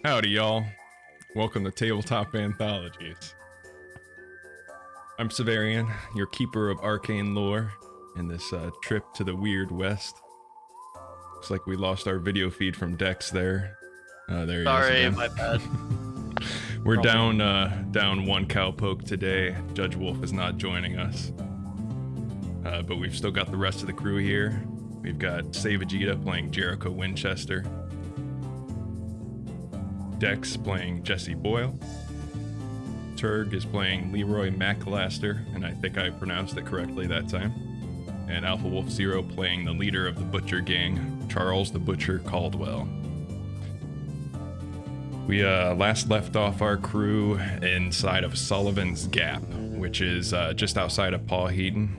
Howdy, y'all. Welcome to Tabletop Anthologies. I'm Severian, your keeper of arcane lore in this trip to the Weird West. Looks like we lost our video feed from Dex there. There he is Sorry, again. my bad. We're down one cowpoke today. Judge Wolf is not joining us. But we've still got the rest of the crew here. We've got Vegeta playing Jericho Winchester. Dex playing Jesse Boyle. Turg is playing Leroy McAllister, and I think I pronounced it correctly that time. And Alpha Wolf Zero playing the leader of the Butcher Gang, Charles the Butcher Caldwell. We last left off our crew inside of Sullivan's Gap, which is just outside of Pawheton.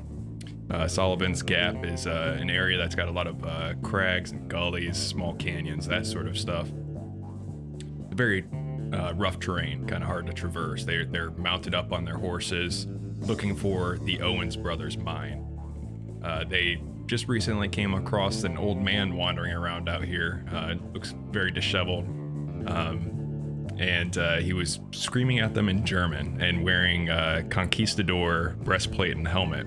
Sullivan's Gap is an area that's got a lot of crags and gullies, small canyons, that sort of stuff. Very rough terrain, kind of hard to traverse. They're mounted up on their horses, looking for the Owens brothers' mine. They just recently came across an old man wandering around out here. Looks very disheveled, and he was screaming at them in German and wearing a conquistador breastplate and helmet.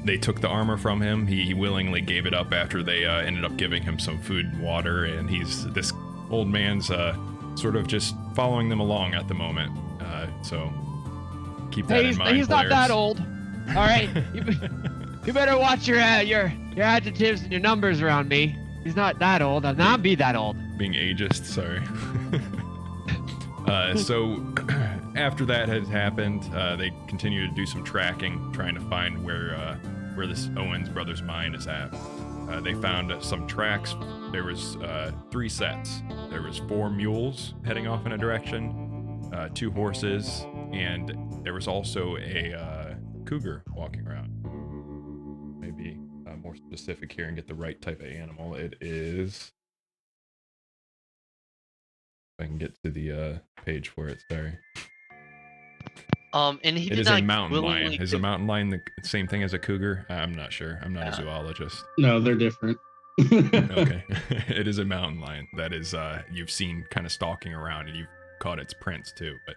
They took the armor from him. He willingly gave it up after they ended up giving him some food and water, and this old man's sort of just following them along at the moment. So keep that in mind. He's not that old. All right, you better watch your adjectives and your numbers around me. He's not that old. I'll not be that old. Being ageist, sorry. So after that had happened, they continued to do some tracking, trying to find where this Owens brothers mine is at. They found some tracks. There was 3 sets. There was 4 mules heading off in a direction, 2 horses, and there was also a cougar walking around. Maybe more specific here and get the right type of animal. It is... If I can get to the page for it, sorry. And he It did is not a mountain lion. willingly Is a mountain lion the same thing as a cougar? I'm not sure. I'm not a Yeah. zoologist. No, they're different. Okay. It is a mountain lion that is you've seen kind of stalking around, and you've caught its prints too. But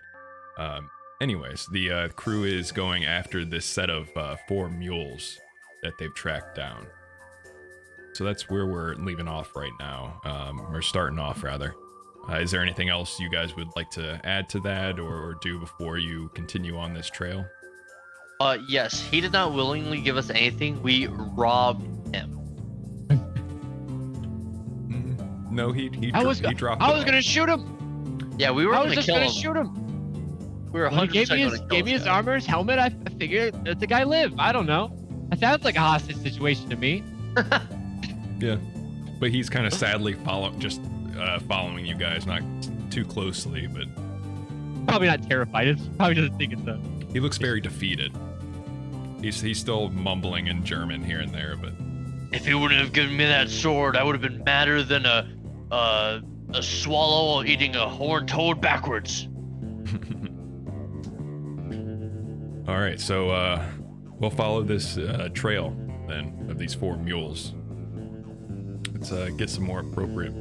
anyways, the crew is going after this set of 4 mules that they've tracked down. So that's where we're leaving off right now. We're starting off rather. Is there anything else you guys would like to add to that or do before you continue on this trail? Yes, he did not willingly give us anything. We robbed him. No, he dropped I it was off. gonna shoot him. Yeah, we were I going was to just kill gonna him. shoot him. We were When 100% he going to kill gave me this his guy. armor, his helmet. I figured let the guy live. I don't know. That sounds like a hostage situation to me. Yeah, but he's kind of sadly following you guys, not too closely, but Probably not terrified. It's probably doesn't think it's a. he looks very defeated. He's still mumbling in German here and there, but If he wouldn't have given me that sword, I would have been madder than a swallow eating a horned toad backwards. all right. So we'll follow this trail then of these 4 mules. Let's get some more appropriate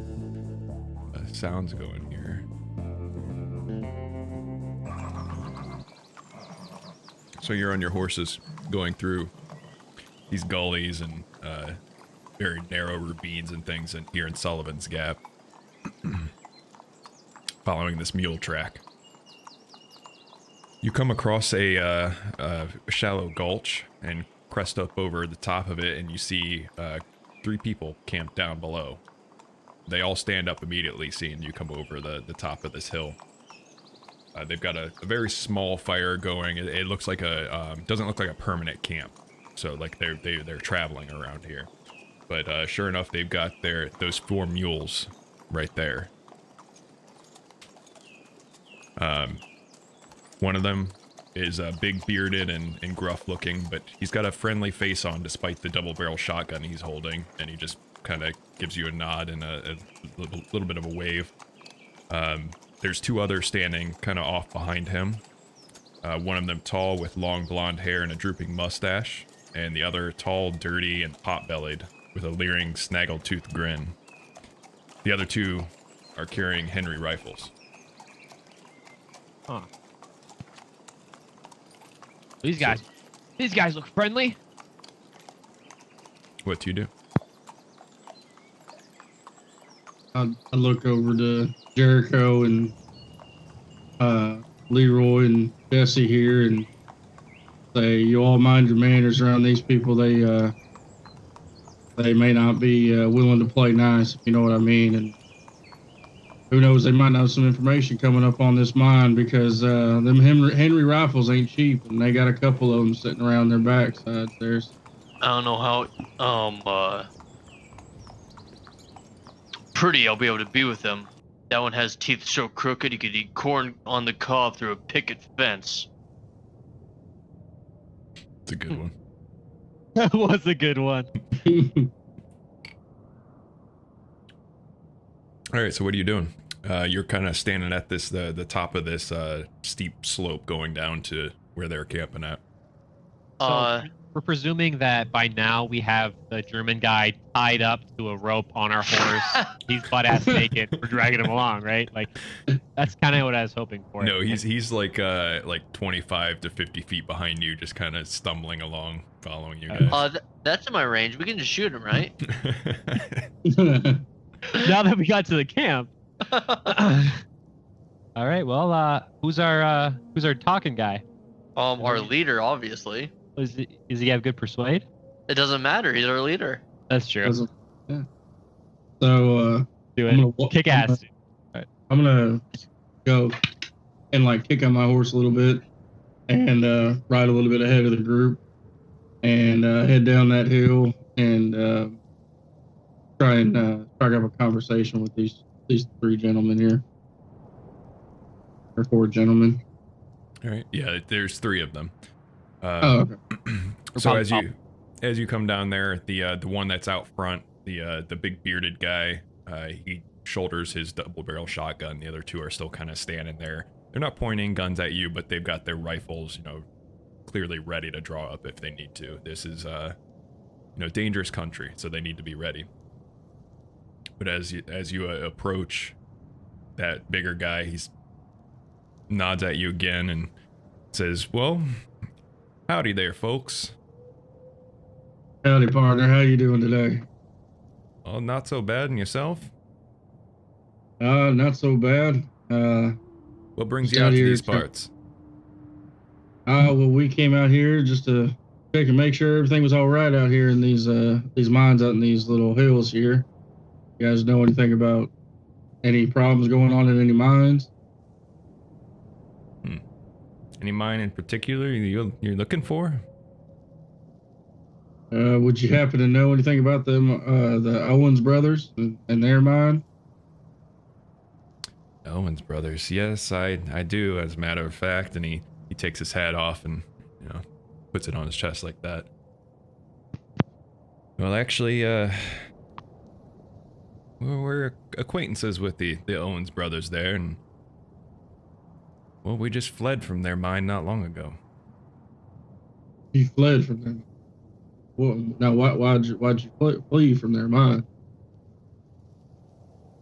sounds going here. So you're on your horses going through these gullies and very narrow ravines and things and here in Sullivan's Gap, following this mule track. You come across a shallow gulch and crest up over the top of it, and you see 3 people camped down below. They all stand up immediately seeing you come over the top of this hill. They've got a very small fire going. It looks like doesn't look like a permanent camp. So like they're traveling around here. But sure enough, they've got those 4 mules right there. One of them is big bearded and gruff looking, but he's got a friendly face on despite the double barrel shotgun he's holding, and he just kind of gives you a nod and a little bit of a wave. There's 2 others standing kind of off behind him. One of them tall with long blonde hair and a drooping mustache, and the other tall, dirty, and pot-bellied with a leering, snaggle-toothed grin. The other 2 are carrying Henry rifles. Huh. These guys look friendly. What do you do? I look over to Jericho and Leroy and Jesse here and say, "You all mind your manners around these people. They may not be willing to play nice, if you know what I mean. And who knows, they might have some information coming up on this mine because them Henry rifles ain't cheap, and they got a couple of them sitting around their backsides there." I don't know how pretty I'll be able to be with him. That one has teeth so crooked he could eat corn on the cob through a picket fence. It's a good one. That was a good one. All right, so what are you doing? You're kind of standing at this the top of this steep slope going down to where they're camping at. So we're presuming that by now we have the German guy tied up to a rope on our horse. He's butt-ass naked. We're dragging him along, right? Like, that's kind of what I was hoping for. No, he's like 25 to 50 feet behind you, just kind of stumbling along, following you guys. That's in my range. We can just shoot him, right? Now that we got to the camp. All right. Well, who's our talking guy? Our leader, obviously. Does he have good persuade? It doesn't matter. He's our leader. That's true. Yeah. So Do I'm it. gonna, Kick ass. I'm gonna go and like kick on my horse a little bit and ride a little bit ahead of the group and head down that hill and try and strike up a conversation with these three gentlemen here, or four gentlemen. All right. Yeah, there's three of them. Okay. So as you come down there, the one that's out front, the big bearded guy, he shoulders his double barrel shotgun. The other two are still kind of standing there. They're not pointing guns at you, but they've got their rifles, clearly ready to draw up if they need to. This is dangerous country, so they need to be ready. But as you approach that bigger guy, he nods at you again and says, "Well, howdy there, folks." Howdy, partner. How you doing today? Oh, not so bad. And yourself? Not so bad. What brings just you out to here these parts? Well, we came out here just to check and make sure everything was all right out here in these mines out in these little hills here. You guys know anything about any problems going on in any mines? Any mine in particular you're looking for? Would you happen to know anything about them, the Owens brothers and their mine? Owens brothers. Yes, I do, as a matter of fact. And he takes his hat off and, puts it on his chest like that. Well, actually, we're acquaintances with the Owens brothers there, and well, we just fled from their mine not long ago. You fled from them. Well, now, why'd you flee from their mine?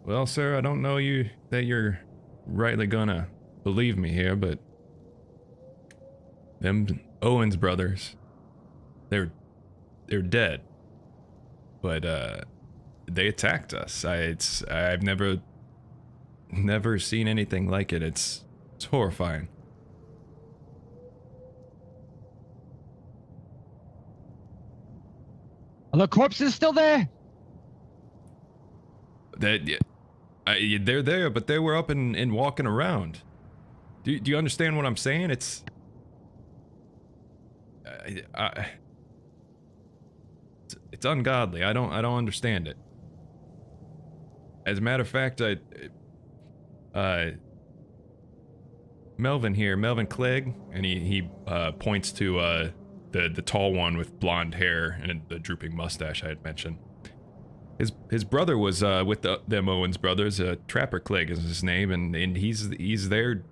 Well, sir, I don't know that you're rightly gonna believe me here, but them Owens brothers, they're dead. But they attacked us. I've never seen anything like it. It's horrifying. Are the corpses still there? They're there, but they were up and walking around. Do you understand what I'm saying? It's ungodly. I don't understand it. As a matter of fact, Melvin Clegg, and he points to the tall one with blonde hair and the drooping mustache I had mentioned. His brother was with them Owens brothers. Trapper Clegg is his name, and he's there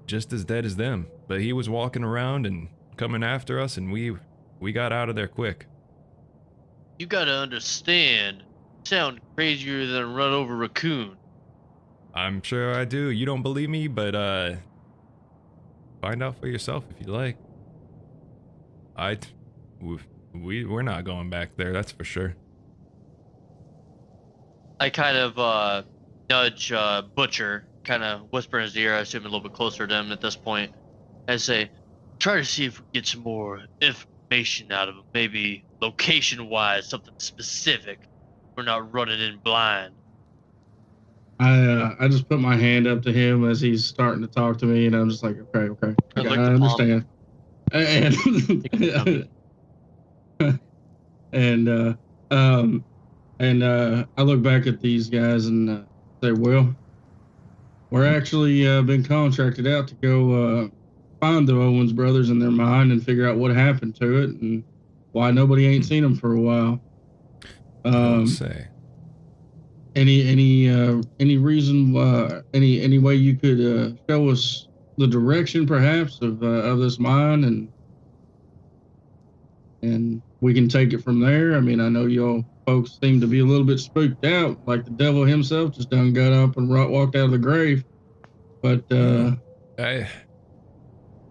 just as dead as them. But he was walking around and coming after us, and we got out of there quick. You gotta understand, sound crazier than a run over raccoon. I'm sure I do. You don't believe me, but find out for yourself if you like. We're not going back there, that's for sure. I kind of nudge Butcher, kind of whisper in his ear, I assume a little bit closer to him at this point, and say, try to see if we get some more information out of him. Maybe location-wise, something specific. We're not running in blind. I just put my hand up to him as he's starting to talk to me, and I'm just like, okay, I lick I the palm. understand. And I look back at these guys and say, well, we're actually been contracted out to go find the Owens brothers in their mine and figure out what happened to it and why nobody ain't seen them for a while. You don't say. Any reason any way you could show us the direction perhaps of this mine and we can take it from there? I mean, I know y'all folks seem to be a little bit spooked out, like the devil himself just done got up and walked out of the grave. But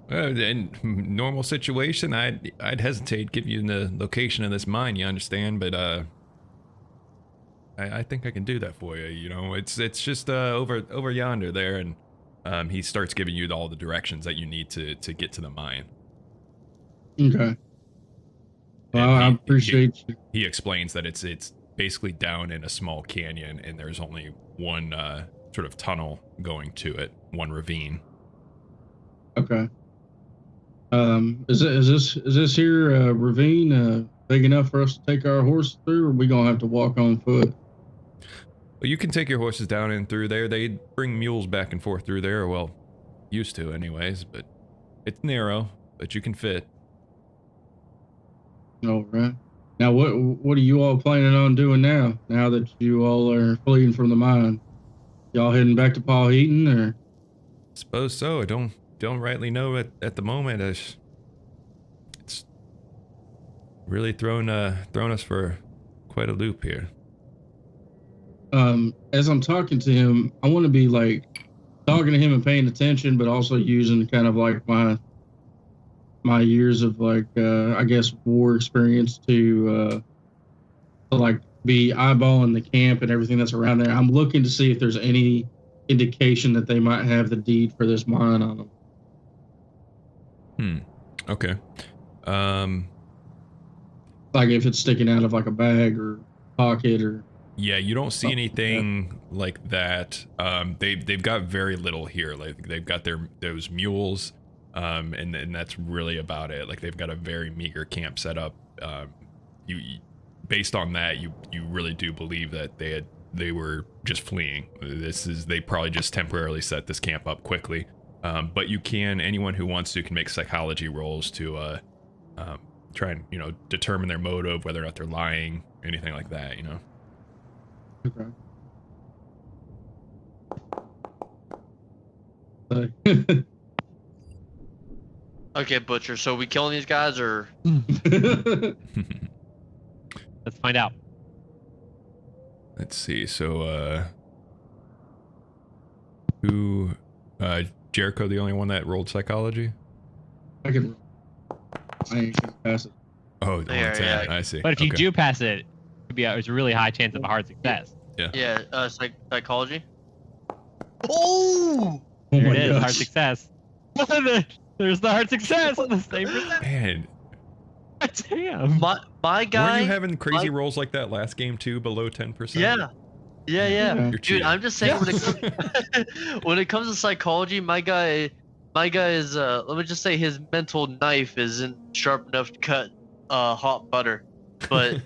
in normal situation, I'd hesitate give you the location of this mine. You understand? But I think I can do that for you. You know, it's just over yonder there, and he starts giving you all the directions that you need to get to the mine. Okay. Well, I appreciate you. He explains that it's basically down in a small canyon, and there's only one sort of tunnel going to it, one ravine. Okay. Is this here ravine big enough for us to take our horse through, or are we gonna have to walk on foot? Well, you can take your horses down and through there. They bring mules back and forth through there. Well, used to anyways, but it's narrow, but you can fit. All right. Now, what are you all planning on doing now? Now that you all are fleeing from the mine, y'all heading back to Pawheton, or? Suppose so. I don't rightly know at the moment. It's really thrown us for quite a loop here. As I'm talking to him, I want to be like talking to him and paying attention, but also using kind of like my years of like I guess war experience to like be eyeballing the camp and everything that's around there. I'm looking to see if there's any indication that they might have the deed for this mine on them. Okay. Like if it's sticking out of like a bag or pocket or. Yeah, you don't see anything like that. They've got very little here. Like they've got those mules, and that's really about it. Like they've got a very meager camp set up. You based on that, you really do believe that they were just fleeing. They probably just temporarily set this camp up quickly. But anyone who wants to can make psychology rolls to try and determine their motive, whether or not they're lying, anything like that. Okay. Okay, Butcher, so we killing these guys, or? Let's find out. Let's see. So, Jericho, the only one that rolled psychology? I ain't gonna pass it. Oh, There, 10. yeah. I see. But if you Okay. do pass it, it's a really high chance of a hard success. Yeah, psychology. Oh! There my it is, gosh. hard success. There's the hard success on the same percent. Man, Damn. My guy. were you having crazy rolls like that last game too, below 10%? Yeah. Yeah. You're Dude, cheating. I'm just saying when it comes to psychology, my guy is let me just say his mental knife isn't sharp enough to cut hot butter. But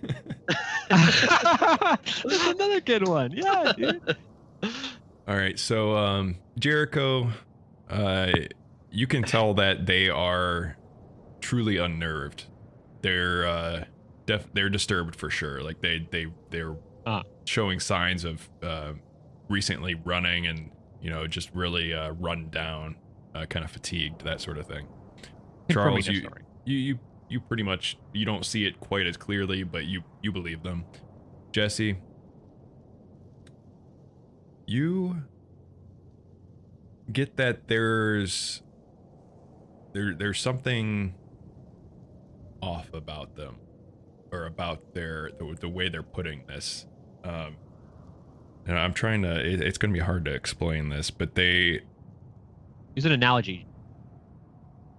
That's another good one. Yeah, dude. All right, so Jericho, you can tell that they are truly unnerved. They're disturbed for sure. Like they're showing signs of recently running and just really run down, kind of fatigued, that sort of thing. Charles, you pretty much, you don't see it quite as clearly, but you believe them. Jesse, you get that there's something off about them, or about the way they're putting this. And I'm trying to. It's going to be hard to explain this, but they use an analogy.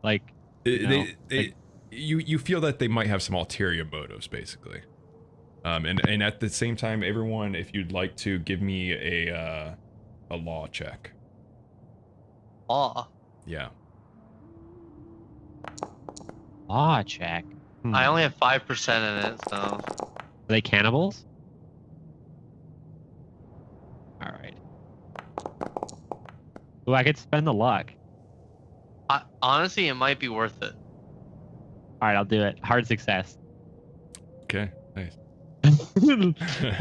Like you feel that they might have some ulterior motives, basically. And at the same time, everyone, if you'd like to give me a law check. Law. Yeah. Law check. I only have 5% in it, so. Are they cannibals? All right. Ooh, I could spend the luck. Honestly, it might be worth it. All right, I'll do it. Hard success. Okay. Nice.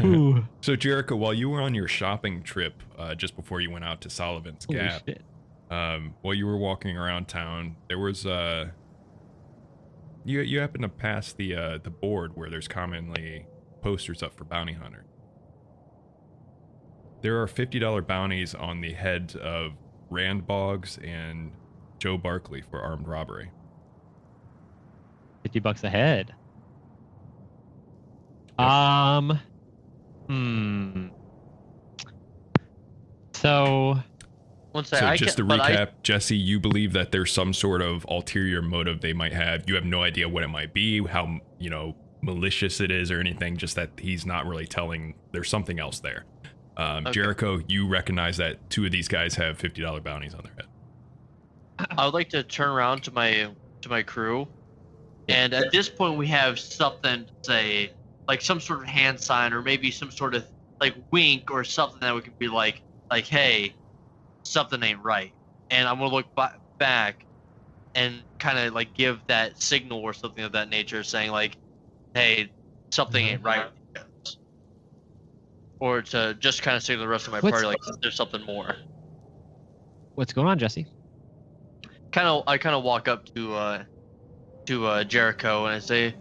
Ooh. So Jericho, while you were on your shopping trip, just before you went out to Sullivan's Holy Gap, shit. while you were walking around town, there was you happen to pass the board where there's commonly posters up for bounty hunter. There are $50 bounties on the heads of Rand Boggs and Joe Barkley for armed robbery. $50 a head. Yep. So Just to recap, Jesse, you believe that there's some sort of ulterior motive they might have. You have no idea what it might be, how, malicious it is or anything, just that he's not really telling. There's something else there. Okay. Jericho, you recognize that 2 of these guys have $50 bounties on their head. I would like to turn around to my crew, and at this point we have something to say, like some sort of hand sign, or maybe some sort of like wink or something that we could be like, hey, something ain't right. And I'm gonna look back and kind of like give that signal or something of that nature, saying like, hey, something ain't right. Or to just kind of signal the rest of my party like there's something more. What's going on, Jesse? I kind of walk up to Jericho and I say,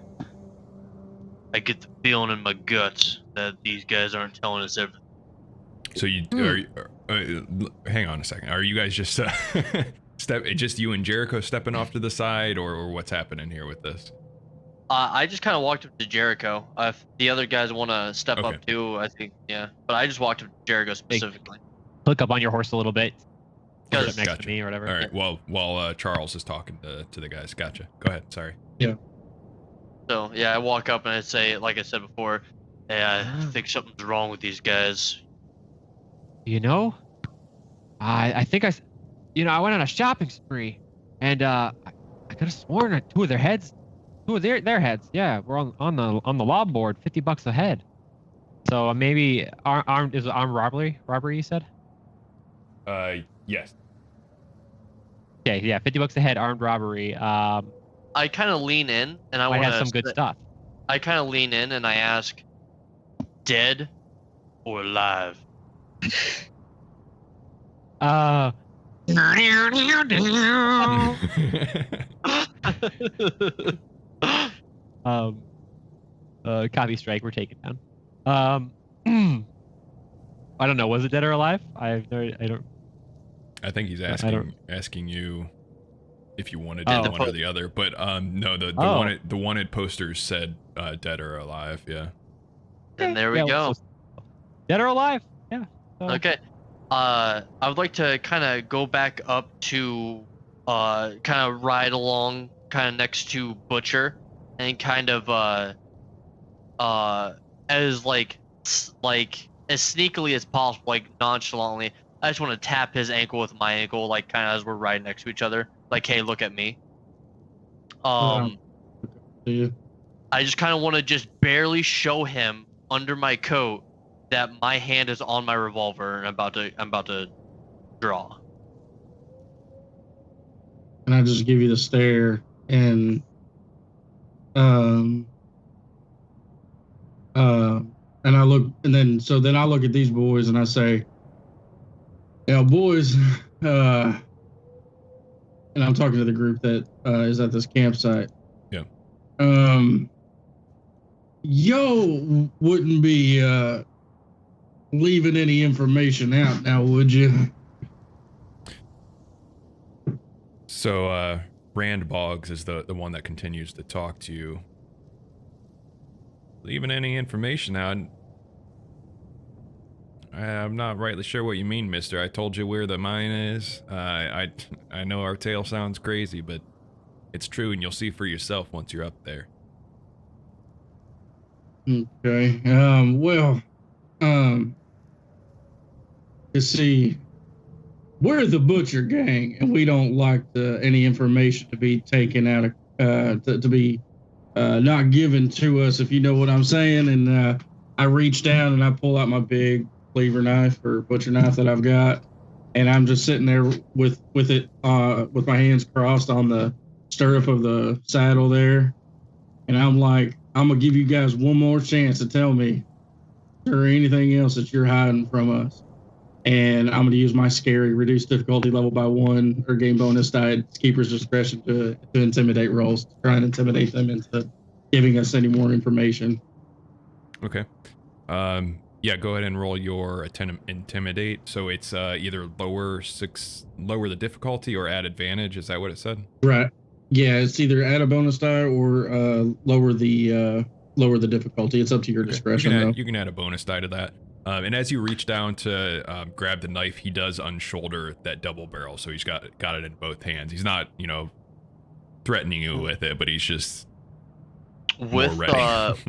I get the feeling in my guts that these guys aren't telling us everything. So you hang on a second. Are you guys just just you and Jericho stepping off to the side, or what's happening here with this? I just kind of walked up to Jericho. If the other guys want to step up too, I think, yeah. But I just walked up to Jericho specifically. Click up on your horse a little bit. Because next to me or whatever. All right. Well, while Charles is talking to the guys, gotcha. Go ahead. Sorry. Yeah. So yeah, I walk up and I say, like I said before, hey, I think something's wrong with these guys. I think I went on a shopping spree, and I could have sworn that 2 of their heads. 2 of their heads, yeah, were on the law board, $50 a head. So maybe armed robbery? You said? Yes. Okay, yeah, $50 a head, armed robbery. I kind of lean in, and I want to have some good stuff. I kind of lean in and I ask, dead or alive? Copy strike. We're taking down. I don't know. Was it dead or alive? I don't. I think he's asking you if you wanted one or the other. But no, the wanted posters said dead or alive. Yeah. And there we go. Dead or alive? Yeah. So. Okay. I would like to kind of go back up to kind of ride along kind of next to Butcher and kind of as like as sneakily as possible, like nonchalantly, I just want to tap his ankle with my ankle, like kind of as we're riding next to each other, like, hey, look at me. I just kind of want to just barely show him under my coat that my hand is on my revolver and I'm about to draw. And I just give you the stare, and and I look, and then I look at these boys and I say, "Now, boys," and I'm talking to the group that is at this campsite. Yeah. Yo wouldn't be leaving any information out now, would you? So, Rand Boggs is the one that continues to talk to you. Leaving any information out? I'm not rightly sure what you mean, mister. I told you where the mine is. I know our tale sounds crazy, but it's true, and you'll see for yourself once you're up there. Okay. You see, we're the Butcher Gang, and we don't like any information to be taken out of, to be not given to us, if you know what I'm saying. And I reach down and I pull out my big cleaver knife or butcher knife that I've got, and I'm just sitting there with it, with my hands crossed on the stirrup of the saddle there, and I'm like, I'm gonna give you guys one more chance to tell me, is there anything else that you're hiding from us? And I'm going to use my scary reduced difficulty level by 1 or game bonus die at keeper's discretion to intimidate rolls, to try and intimidate them into giving us any more information. Okay. Yeah, go ahead and roll your intimidate. So it's either lower the difficulty or add advantage. Is that what it said? Right. Yeah, it's either add a bonus die or lower the difficulty. It's up to your discretion. You can add a bonus die to that. And as you reach down to grab the knife, he does unshoulder that double barrel, so he's got it in both hands. He's not, threatening you with it, but he's just more ready.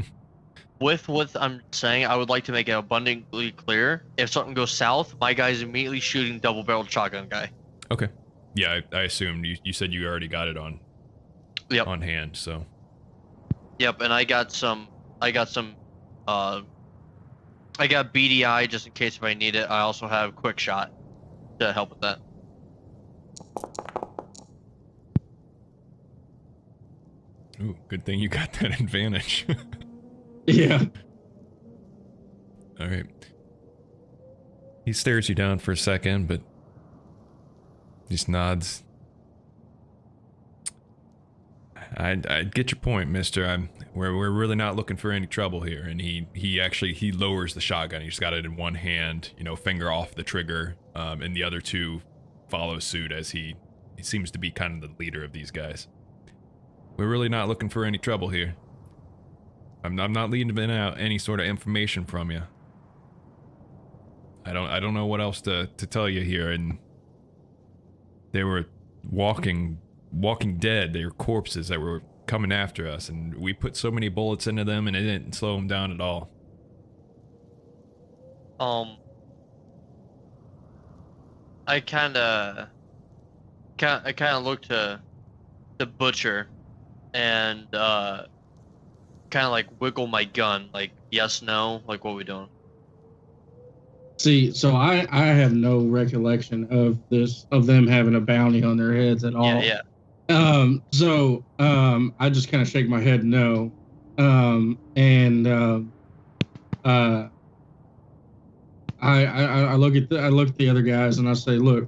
With what I'm saying, I would like to make it abundantly clear. If something goes south, my guy's immediately shooting double-barreled shotgun guy. Okay. Yeah, I assumed you said you already got it on. Yep. On hand, so. Yep, and I got BDI just in case if I need it. I also have quick shot to help with that. Ooh, good thing you got that advantage. Yeah. All right. He stares you down for a second, but just nods. I get your point, mister. We're really not looking for any trouble here. And he lowers the shotgun. He's got it in one hand, finger off the trigger, and the other two follow suit as he seems to be kind of the leader of these guys. We're really not looking for any trouble here. I'm not leaving out any sort of information from you. I don't know what else to tell you here. And they were walking dead. They were corpses that were coming after us, and we put so many bullets into them, and it didn't slow them down at all. I kind of look to the butcher and kind of like wiggle my gun, like yes, no, like what we doing? See, so I have no recollection of them having a bounty on their heads at all. Yeah. I just kind of shake my head no. I look at the other guys and I say, look,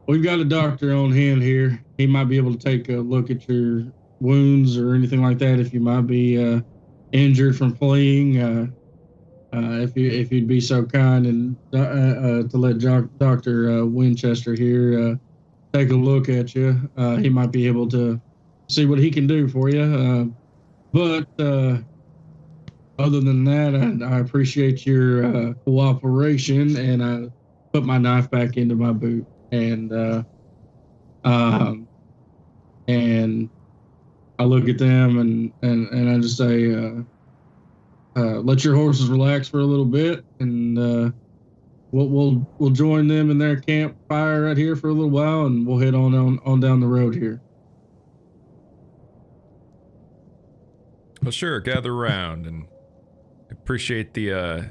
we've got a doctor on hand here. He might be able to take a look at your wounds or anything like that if you might be injured from fleeing. If you'd be so kind and to let Dr. Winchester here take a look at you, he might be able to see what he can do for you. But other than that, I appreciate your cooperation, and I put my knife back into my boot, and I look at them and I just say, let your horses relax for a little bit, and we'll join them in their campfire right here for a little while, and we'll head on down the road here. Well, sure, gather around, and appreciate the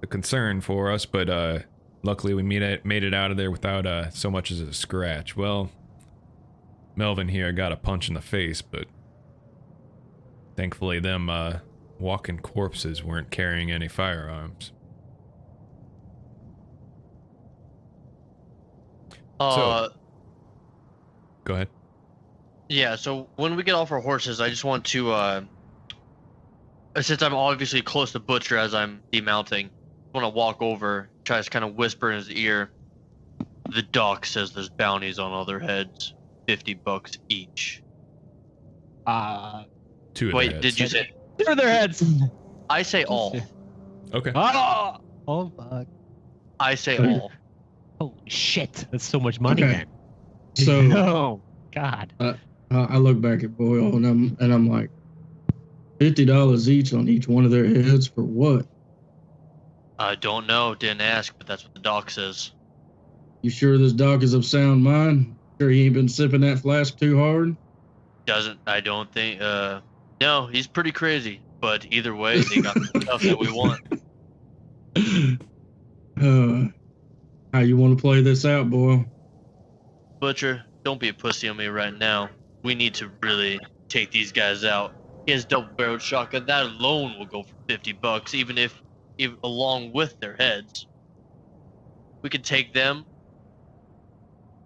concern for us, but luckily we made it out of there without so much as a scratch. Well, Melvin here got a punch in the face, but thankfully them walking corpses weren't carrying any firearms. So, go ahead. Yeah, so when we get off our horses, I just want to, since I'm obviously close to Butcher as I'm demounting, I want to walk over, try to kind of whisper in his ear, the doc says there's bounties on all their heads. $50 each. Two of their Wait, heads. did you say? Through their heads. I say all. Okay. Oh fuck. I say Okay. all. Holy shit. That's so much money, Okay. man. So Oh God. I look back at Boyle and I'm like, $50 each on each one of their heads for what? I don't know. Didn't ask, but that's what the doc says. You sure this doc is of sound mind? Sure he ain't been sipping that flask too hard? Doesn't. I don't think. No, he's pretty crazy. But either way, they got the stuff that we want. How you want to play this out, Boyle? Butcher, don't be a pussy on me right now. We need to really take these guys out. He has double-barreled shotgun. That alone will go for $50, even along with their heads. We can take them,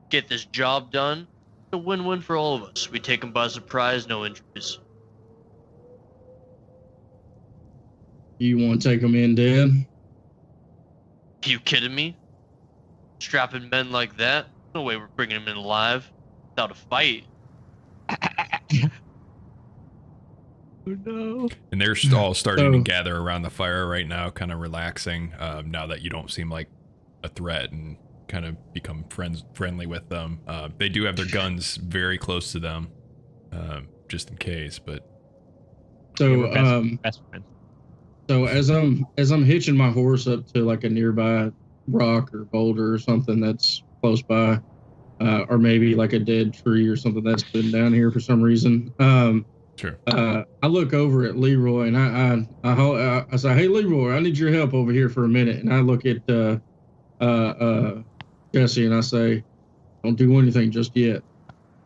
get this job done. It's a win-win for all of us. We take them by surprise, no injuries. You want to take them in dead? Are you kidding me? Strapping men like that? No way we're bringing them in alive without a fight. Oh no. And they're all starting to gather around the fire right now, kind of relaxing. Now that you don't seem like a threat, and kind of become friendly with them. They do have their guns very close to them, just in case. But Best friend. so as I'm hitching my horse up to like a nearby rock or boulder or something that's close by, or maybe like a dead tree or something that's been down here for some reason. Sure. I look over at Leroy and I say, "Hey Leroy, I need your help over here for a minute." And I look at Jesse and I say, "Don't do anything just yet.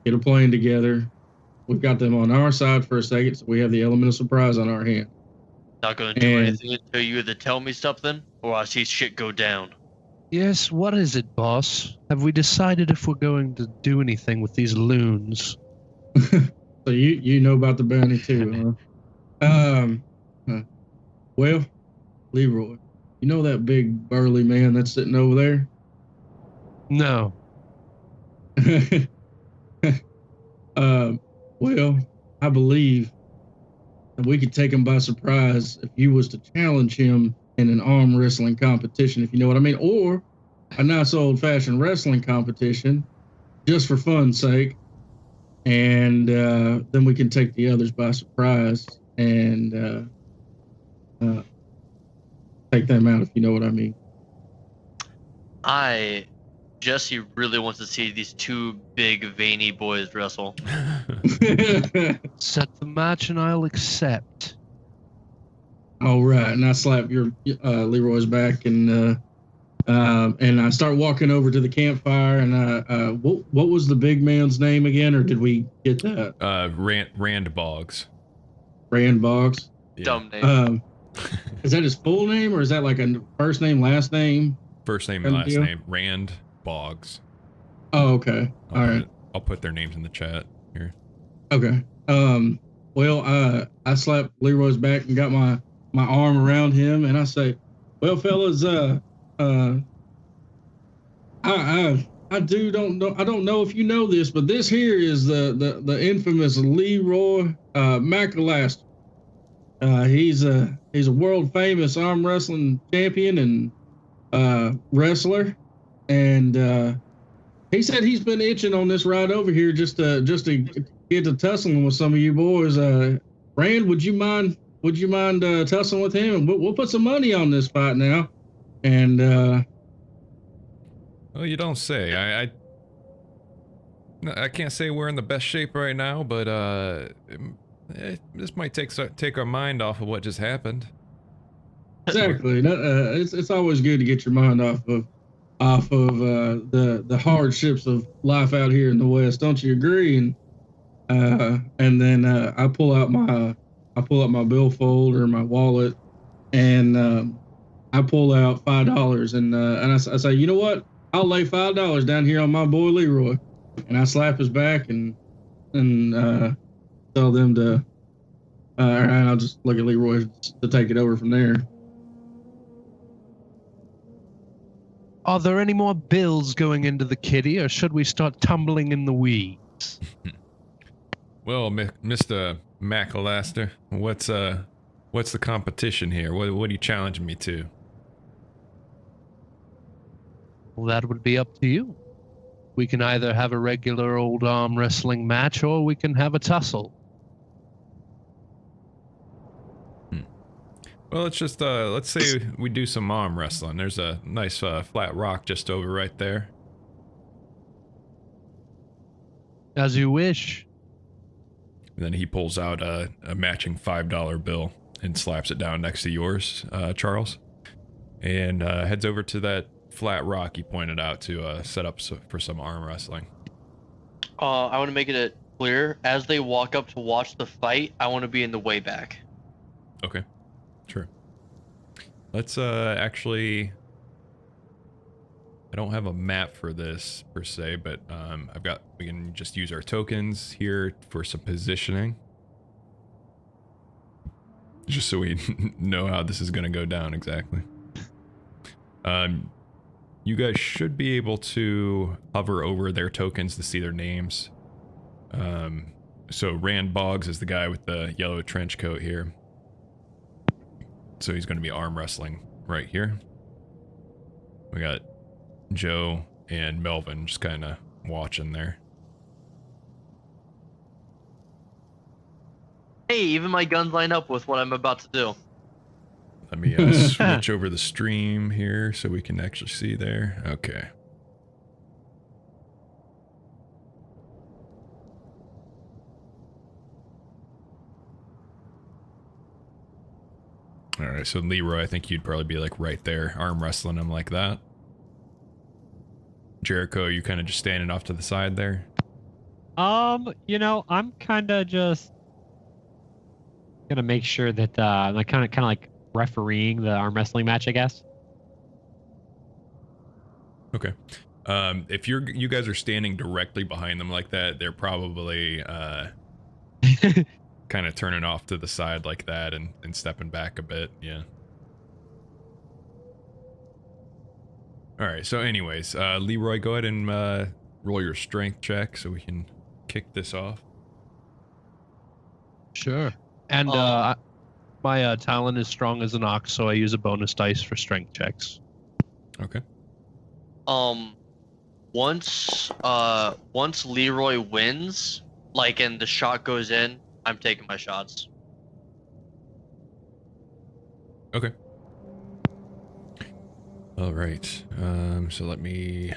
Get a plan together. We've got them on our side for a second, so we have the element of surprise on our hand." Not gonna do anything until you either tell me something or I see shit go down. Yes, what is it, boss? Have we decided if we're going to do anything with these loons? So you know about the bounty too, huh? Well, Leroy, you know that big burly man that's sitting over there? No. Well, I believe that we could take him by surprise if you was to challenge him in an arm wrestling competition, if you know what I mean, or a nice old-fashioned wrestling competition, just for fun's sake. And then we can take the others by surprise and take them out, if you know what I mean. Jesse really wants to see these two big veiny boys wrestle. Set the match and I'll accept. All right, and I slap your Leroy's back and I start walking over to the campfire. And what was the big man's name again, or did we get that? Rand Boggs. Rand Boggs. Yeah. Dumb name. Is that his full name, or is that like a first name, last name? First name and last name. Rand Boggs. Oh, okay. All right. I'll put their names in the chat here. Okay. Well, I slapped Leroy's back and got my arm around him, and I say, "Well, fellas, I don't know if you know this, but this here is the infamous Leroy McAllister. He's a world famous arm wrestling champion and wrestler, and he said he's been itching on this ride over here just to get to tussling with some of you boys. Rand, would you mind tussling with him? And we'll put some money on this fight now." And well, you don't say. I can't say we're in the best shape right now, but this might take our mind off of what just happened. exactly. It's always good to get your mind off of the hardships of life out here in the West. Don't you agree? And then I pull out my billfold or my wallet, and I pull out $5, and I say, "You know what? I'll lay $5 down here on my boy Leroy," and I slap his back and tell them to, and I'll just look at Leroy to take it over from there. Are there any more bills going into the kitty, or should we start tumbling in the wee? Well, Mr. McAllister, what's the competition here? What are you challenging me to? Well, that would be up to you. We can either have a regular old arm wrestling match, or we can have a tussle. Well, let's say we do some arm wrestling. There's a nice flat rock just over right there. As you wish. And then he pulls out a matching $5 bill and slaps it down next to yours, Charles, and heads over to that flat rock he pointed out to set up for some arm wrestling. I want to make it clear, as they walk up to watch the fight, I want to be in the way back. Okay, sure. Let's actually, I don't have a map for this per se, but we can just use our tokens here for some positioning. Just so we know how this is going to go down exactly. You guys should be able to hover over their tokens to see their names. So Rand Boggs is the guy with the yellow trench coat here. So he's going to be arm wrestling right here. We got Joe and Melvin just kind of watching there. Hey, even my guns line up with what I'm about to do. Let me switch over the stream here so we can actually see there. Okay. All right, so Leroy, I think you'd probably be like right there, arm wrestling him like that. Jericho, you kind of just standing off to the side there? I'm kind of just gonna make sure that I'm like kind of like refereeing the arm wrestling match, I guess. Okay. If you guys are standing directly behind them like that, they're probably kind of turning off to the side like that and stepping back a bit. Yeah. All right. So anyways, Leroy, go ahead and roll your strength check so we can kick this off. Sure. And my talent is strong as an ox, so I use a bonus dice for strength checks. Okay. Once Leroy wins, like, and the shot goes in, I'm taking my shots. Okay. All right. So let me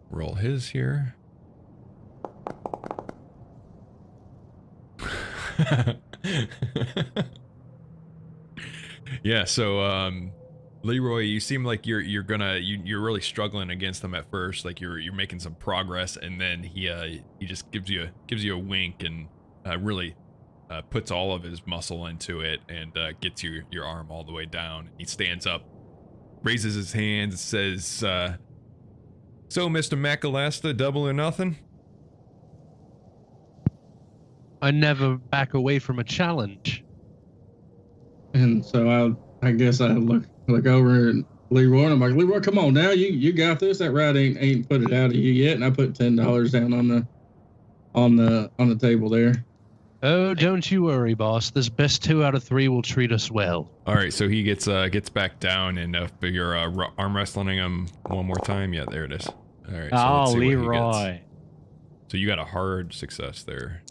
roll his here. Yeah, so Leroy, you seem like you're really struggling against them at first. Like you're making some progress, and then he just gives you a wink and really puts all of his muscle into it and gets your arm all the way down. He stands up, raises his hands, and says, "So, Mr. McAllister, double or nothing?" I never back away from a challenge. And so I guess I look over at Leroy and I'm like, Leroy, come on now, you got this. That rat ain't put it out of you yet. And I put $10 down on the table there. Oh, don't you worry, boss. This best 2 out of 3 will treat us well. All right, so he gets back down, and you're arm wrestling him one more time. Yeah, there it is. All right. So let's see what he Leroy. gets. So you got a hard success there.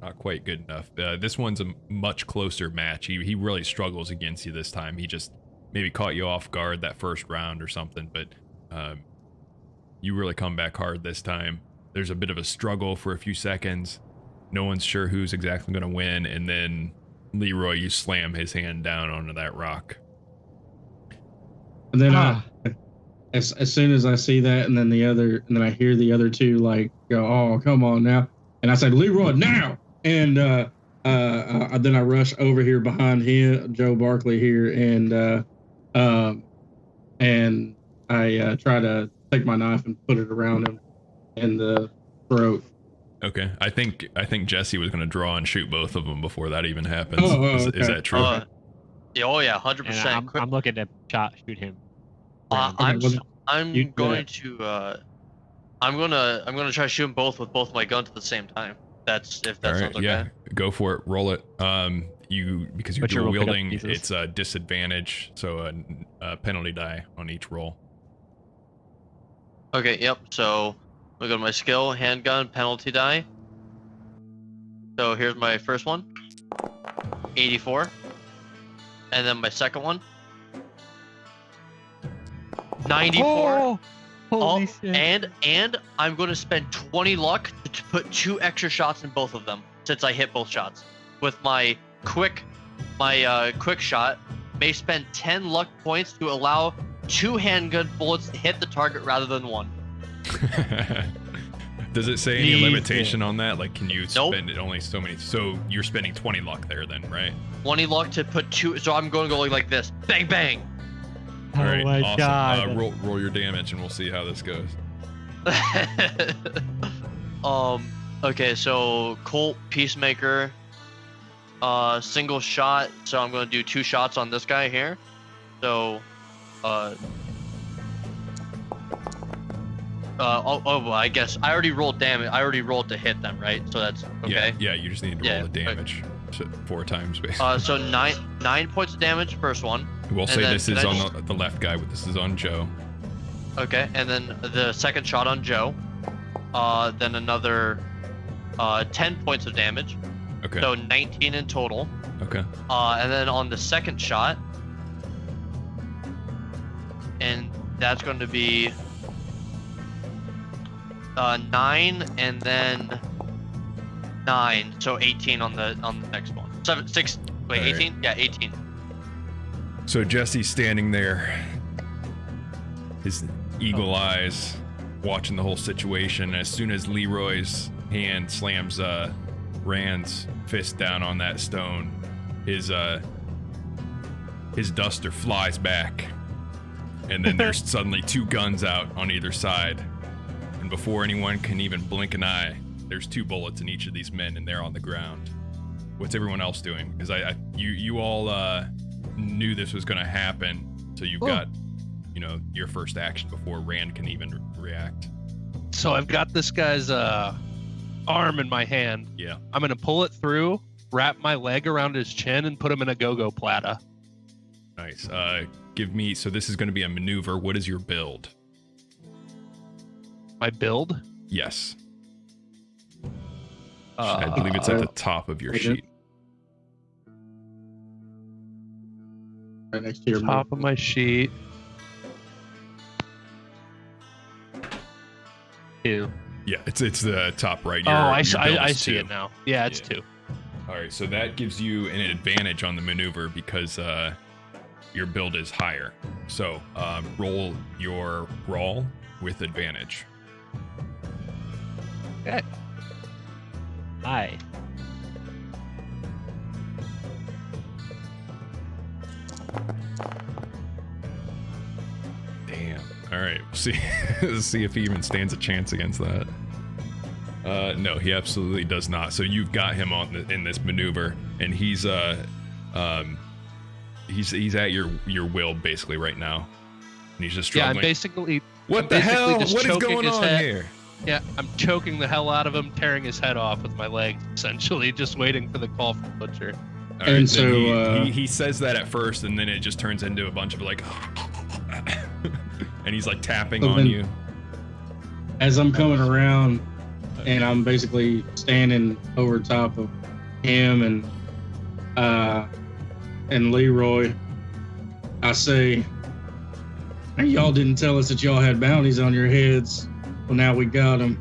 Not quite good enough. This one's a much closer match. He really struggles against you this time. He just maybe caught you off guard that first round or something, but you really come back hard this time. There's a bit of a struggle for a few seconds. No one's sure who's exactly going to win, and then Leroy, you slam his hand down onto that rock. And then as soon as I see that, and then I hear the other two like go, "Oh, come on now!" And I said, "Leroy, now!" And then I rush over here behind him, Joe Barkley here, and I try to take my knife and put it around him in the throat. Okay, I think Jesse was going to draw and shoot both of them before that even happens. Okay. Is that true? Yeah, 100%. I'm looking to shoot him. I'm I'm You do going it. to I'm gonna try to shoot them both with both my guns at the same time. If that All right, sounds okay. yeah, go for it. Roll it. Because you're But you're dual roll pickup wielding, pieces. it's a disadvantage, so a penalty die on each roll. Okay, yep. So we go to my skill, handgun, penalty die. So here's my first one, 84, and then my second one, 94. Oh, holy Oh, shit. and I'm going to spend 20 luck to put 2 extra shots in both of them since I hit both shots. With my quick shot, may spend 10 luck points to allow 2 handgun bullets to hit the target rather than 1. Does it say any Easy. limitation on that? Like, can you Nope. spend it only so many? So you're spending 20 luck there, then, right? 20 luck to put 2. So I'm going to go like this. Bang bang. Oh All right, my awesome. god. Roll your damage, and we'll see how this goes. Okay, so Colt, Peacemaker, single shot. So I'm gonna do 2 shots on this guy here. So, well, I guess I already rolled damage. I already rolled to hit them, right? So that's okay. Yeah, you just need to roll Yeah, the damage 4 times, basically. So 9 points of damage, first one. We'll and say then this can is I on the left guy, but this is on Joe. Okay, and then the second shot on Joe. Then another 10 points of damage. Okay. So 19 in total. Okay. And then on the second shot, and that's going to be 9 and then 9, so 18 on the next one. 6. Wait, All right. 18? Yeah, 18. So Jesse's standing there, his eagle eyes, watching the whole situation. As soon as Leroy's hand slams Rand's fist down on that stone, his duster flies back, and then there's suddenly 2 guns out on either side. And before anyone can even blink an eye, there's 2 bullets in each of these men, and they're on the ground. What's everyone else doing? Because you all knew this was going to happen, so you've got, your first action before Rand can even react. So I've got this guy's arm in my hand. Yeah. I'm gonna pull it through, wrap my leg around his chin, and put him in a go-go platter. Nice. Give me. So this is going to be a maneuver. What is your build? My build. Yes. I believe it's at the top of your Okay. sheet. Right next to your Top of my sheet. 2. Yeah, it's the top right. Oh, Your I build is see 2. it now. Yeah, it's Yeah. 2. All right, so that gives you an advantage on the maneuver because your build is higher. So roll your brawl with advantage. Okay. Hi. Damn. All right, see see if he even stands a chance against that. No, he absolutely does not. So you've got him in this maneuver, and he's at your will basically right now, and he's just Yeah, struggling. I'm basically. What I'm the basically hell? just What is choking going his on head. here? Yeah, I'm choking the hell out of him, tearing his head off with my legs, essentially, just waiting for the call from the butcher. All And then so, he says that at first, and then it just turns into a bunch of like, and he's like tapping So on then- you. As I'm coming around, and I'm basically standing over top of him and Leroy, I say, "Hey, y'all didn't tell us that y'all had bounties on your heads. Well, now we got them."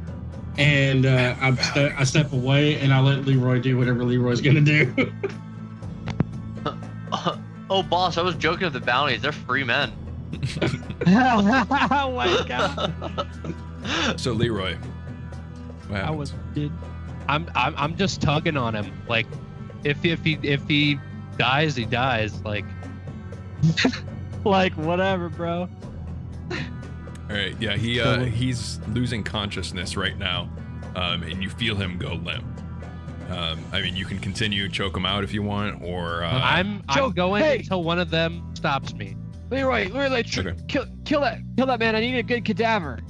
And I step away, and I let Leroy do whatever Leroy's gonna do. Oh, boss, I was joking with the bounties. They're free men. Oh my god. So Leroy, what I happens? was did. I'm just tugging on him. Like, if he dies, he dies. Like, Like whatever, bro. All right, yeah, he's losing consciousness right now, and you feel him go limp. I mean, you can continue choke him out if you want, or I'm Choke, going hey! until one of them stops me. Leroy, Okay. kill that man. I need a good cadaver.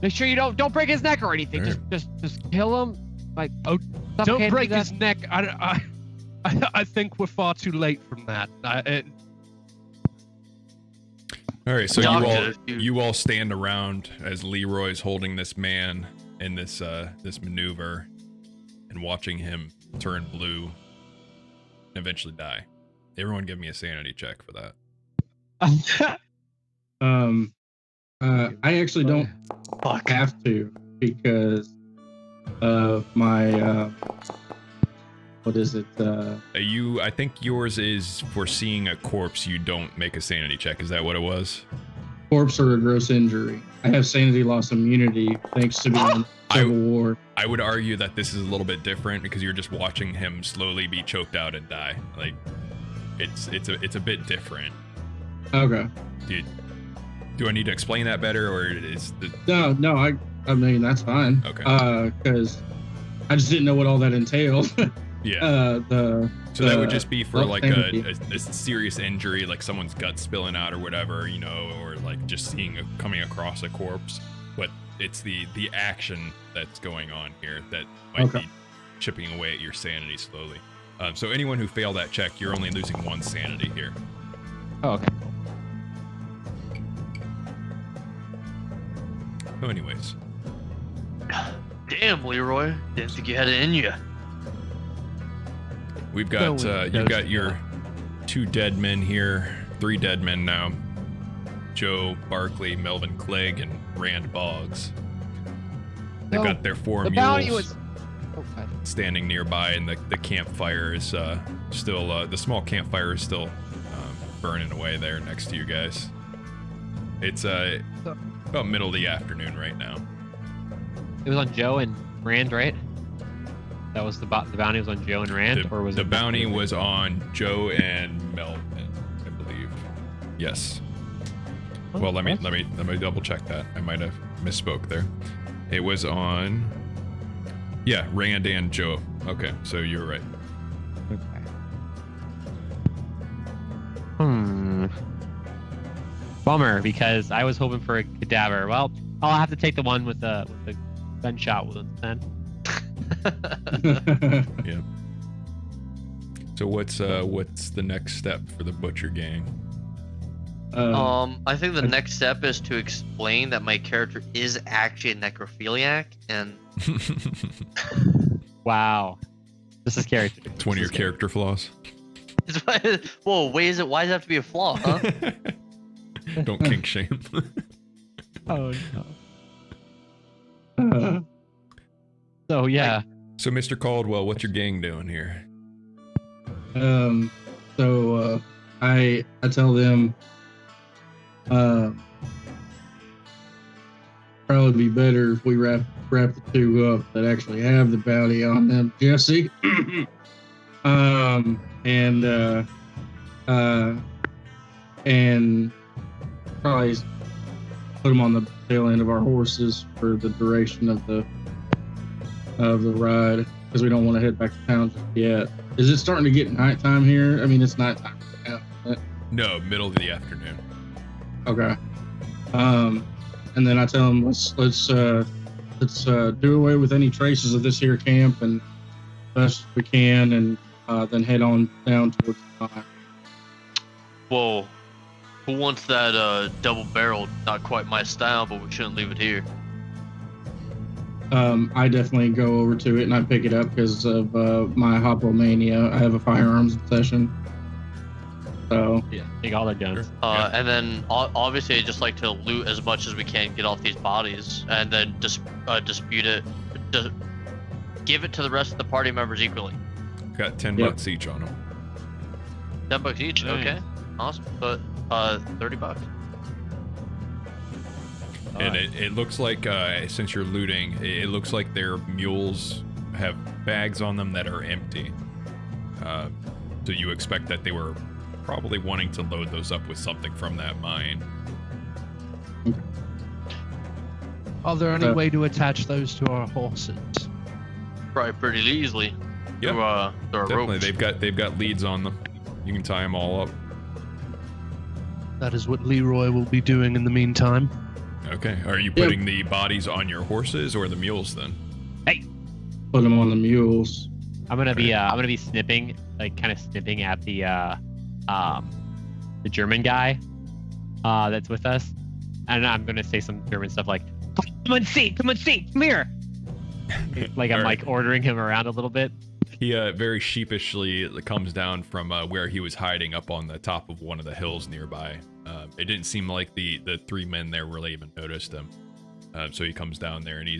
Make sure you don't break his neck or anything. All Just kill him. Like, Don't suffocate break him to his neck. I think we're far too late from that. All right, so Doctor, you all stand around as Leroy's holding this man in this maneuver and watching him turn blue and eventually die. Everyone give me a sanity check for that. I actually don't have to because of my what is it? I think yours is for seeing a corpse. You don't make a sanity check. Is that what it was? Corpse or a gross injury. I have sanity loss immunity thanks to being in Civil War. I would argue that this is a little bit different because you're just watching him slowly be choked out and die. Like, it's a bit different. Okay. Do I need to explain that better, or is the No, I mean that's fine. Okay. Because I just didn't know what all that entailed. yeah? So that would just be for like sanity. a serious injury, like someone's gut spilling out or whatever, you know, or like just coming across a corpse. But it's the action that's going on here that might be chipping away at your sanity slowly. So anyone who failed that check, you're only losing 1 sanity here. Oh, okay. So anyways, Damn, Leroy. Didn't think you had it in you. we've got you've got your 2 dead men here, 3 dead men now. Joe Barkley, Melvin Clegg, and Rand Boggs. They've got their 4 The mules bounty was. Okay. standing nearby, and the campfire is still the small campfire is still burning away there next to you guys. It's about middle of the afternoon right now. It was on Joe and Rand, right? That was the bounty was on Joe and Rand, or was the it bounty was on Joe and Melvin, I believe. Yes. Well, let me double check that. I might have misspoke there. It was on, yeah, Rand and Joe. Okay, so you're right. Okay. Bummer, because I was hoping for a cadaver. Well, I'll have to take the one with the gunshot wounds then. Yeah. So what's the next step for the Butcher gang? I think the next step is to explain that my character is actually a necrophiliac, and Wow, this is character. It's one of your character flaws. whoa, why does it have to be a flaw, huh? Don't kink shame. Oh no. So yeah. So Mr. Caldwell, what's your gang doing here? So I tell them probably be better if we wrap the 2 up that actually have the bounty on them, Jesse. And probably put them on the tail end of our horses for the duration of the ride, because we don't want to head back to town just yet. Is it starting to get nighttime here? I mean, it's nighttime now, isn't it? No, middle of the afternoon. Okay. And then I tell them let's do away with any traces of this here camp and best we can, and then head on down towards the mine. Whoa. Who wants that double-barreled? Not quite my style, but we shouldn't leave it here. I definitely go over to it and I pick it up because of my hopomania. I have a firearms obsession. So Yeah, take all the guns. And then obviously I just like to loot as much as we can, get off these bodies, and then dispute it, give it to the rest of the party members equally. Got 10 bucks each on them. $10 each. Nice. Okay, awesome. But $30. And it looks like, since you're looting, it looks like their mules have bags on them that are empty. So you expect that they were probably wanting to load those up with something from that mine. Are there any way to attach those to our horses? Probably pretty easily. Yep. Through a Definitely, rope. they've got leads on them. You can tie them all up. That is what Leroy will be doing in the meantime. Okay. Are you putting the bodies on your horses or the mules then? Put them on the mules. I'm gonna be snipping, like kind of snipping at the German guy that's with us, and I'm gonna say some German stuff like, "Come on, see, come here." Like I'm like ordering him around a little bit. He very sheepishly comes down from where he was hiding up on the top of one of the hills nearby. It didn't seem like the three men there really even noticed him. So he comes down there and he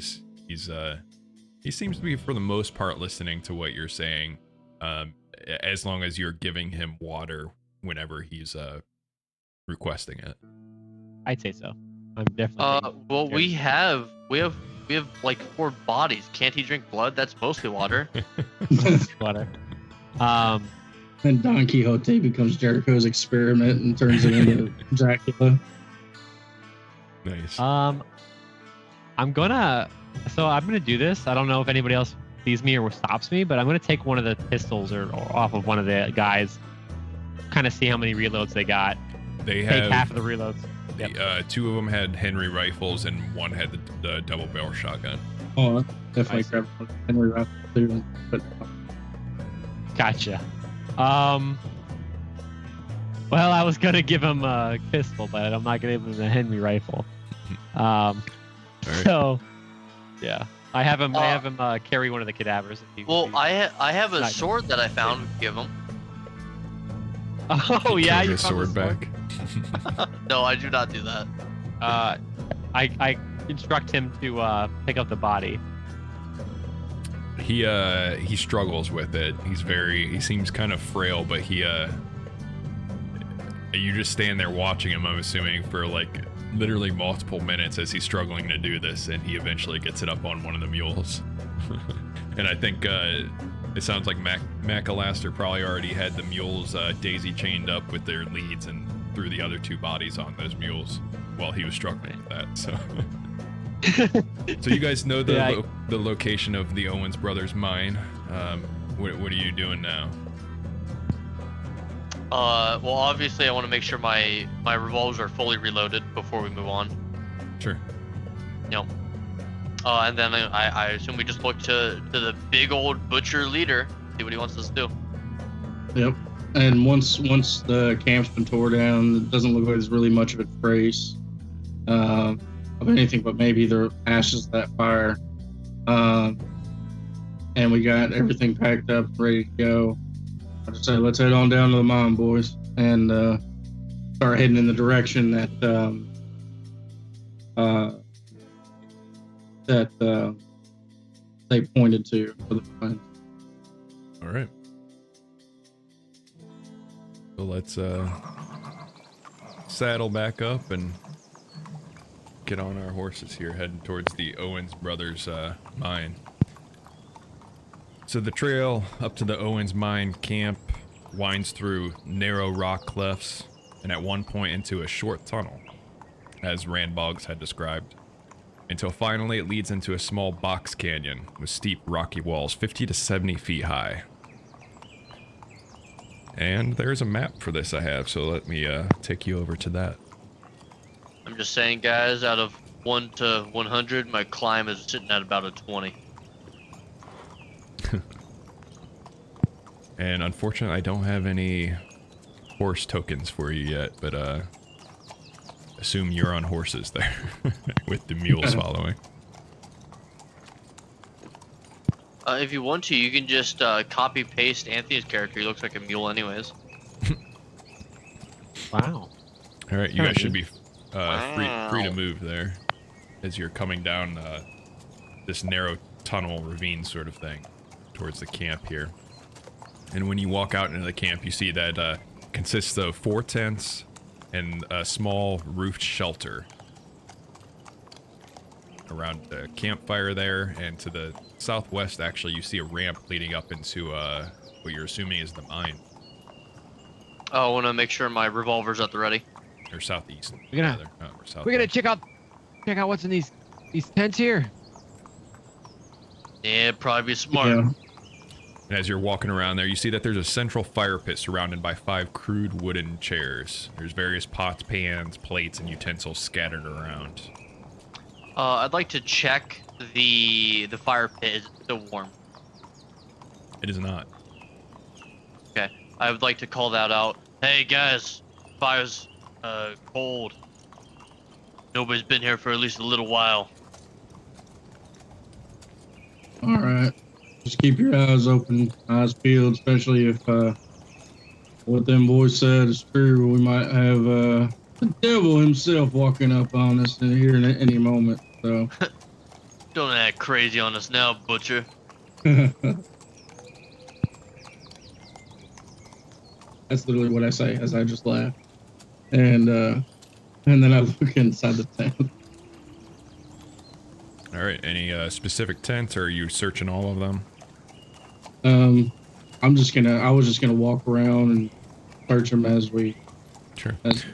seems to be for the most part listening to what you're saying, as long as you're giving him water whenever he's requesting it. I'd say so. I'm definitely. Well, we have like 4 bodies. Can't he drink blood? That's mostly water. Water. And Don Quixote becomes Jericho's experiment and turns it into Dracula. Nice. I'm gonna do this. I don't know if anybody else sees me or stops me, but I'm gonna take one of the pistols or off of one of the guys, kind of see how many reloads they got. They Take have half of the reloads. the, 2 of them had Henry rifles and 1 had the double barrel shotgun. Oh, definitely grab Henry rifle too. But Gotcha. Well, I was gonna give him a pistol, but I'm not gonna give him a Henry rifle. Right. So, yeah, I have him carry one of the cadavers. Well, I have a Nice. sword that I found. Give him. Oh yeah, Turn you his found the sword back. No, I do not do that. I instruct him to pick up the body. He struggles with it. He seems kind of frail, but you just stand there watching him, I'm assuming, for like literally multiple minutes as he's struggling to do this, and he eventually gets it up on one of the mules. And I think it sounds like Macalaster probably already had the mules daisy chained up with their leads and threw the other 2 bodies on those mules while he was struggling with that. So so you guys know the location of the Owens brothers mine. What are you doing now? Well, obviously, I want to make sure my revolvers are fully reloaded before we move on. Sure. Yep. And then I assume we just look to the big old butcher leader, see what he wants us to do. yep. And once the camp's been tore down, it doesn't look like there's really much of a trace of anything but maybe the ashes of that fire. And we got everything packed up, ready to go. I just say, let's head on down to the mine, boys, and start heading in the direction that they pointed to for the mine. All right. So let's saddle back up and get on our horses here, heading towards the Owens brothers mine. So the trail up to the Owens mine camp winds through narrow rock clefts and at one point into a short tunnel, as Rand Boggs had described, until finally it leads into a small box canyon with steep rocky walls 50 to 70 feet high. And there's a map for this I have, so let me take you over to that. I'm just saying, guys, out of 1 to 100, my climb is sitting at about a 20. And unfortunately, I don't have any horse tokens for you yet, but assume you're on horses there, with the mules following. If you want to, you can just copy paste Anthony's character. He looks like a mule, anyways. Wow. All right, you guys should be free to move there, as you're coming down this narrow tunnel ravine sort of thing towards the camp here. And when you walk out into the camp, you see that consists of 4 tents and a small roofed shelter around the campfire there. And to the southwest, actually, you see a ramp leading up into what you're assuming is the mine. Oh, I want to make sure my revolver's at the ready. Or southeast. We're gonna- rather. Or southwest. We're gonna check out what's in these tents here. Yeah, probably be smart. Yeah. And as you're walking around there, you see that there's a central fire pit surrounded by 5 crude wooden chairs. There's various pots, pans, plates, and utensils scattered around. I'd like to check the fire pit. Is it still warm? It is not. Okay. I would like to call that out. Hey guys, fire's cold. Nobody's been here for at least a little while. All right. Just keep your eyes open, eyes peeled, especially if what them boys said is true. We might have the devil himself walking up on us in here in any moment. So Don't act crazy on us now, Butcher. that's literally what I say as I just laugh, and then I look inside the tent. All right. Any specific tents, or are you searching all of them? I was just gonna walk around and search them as it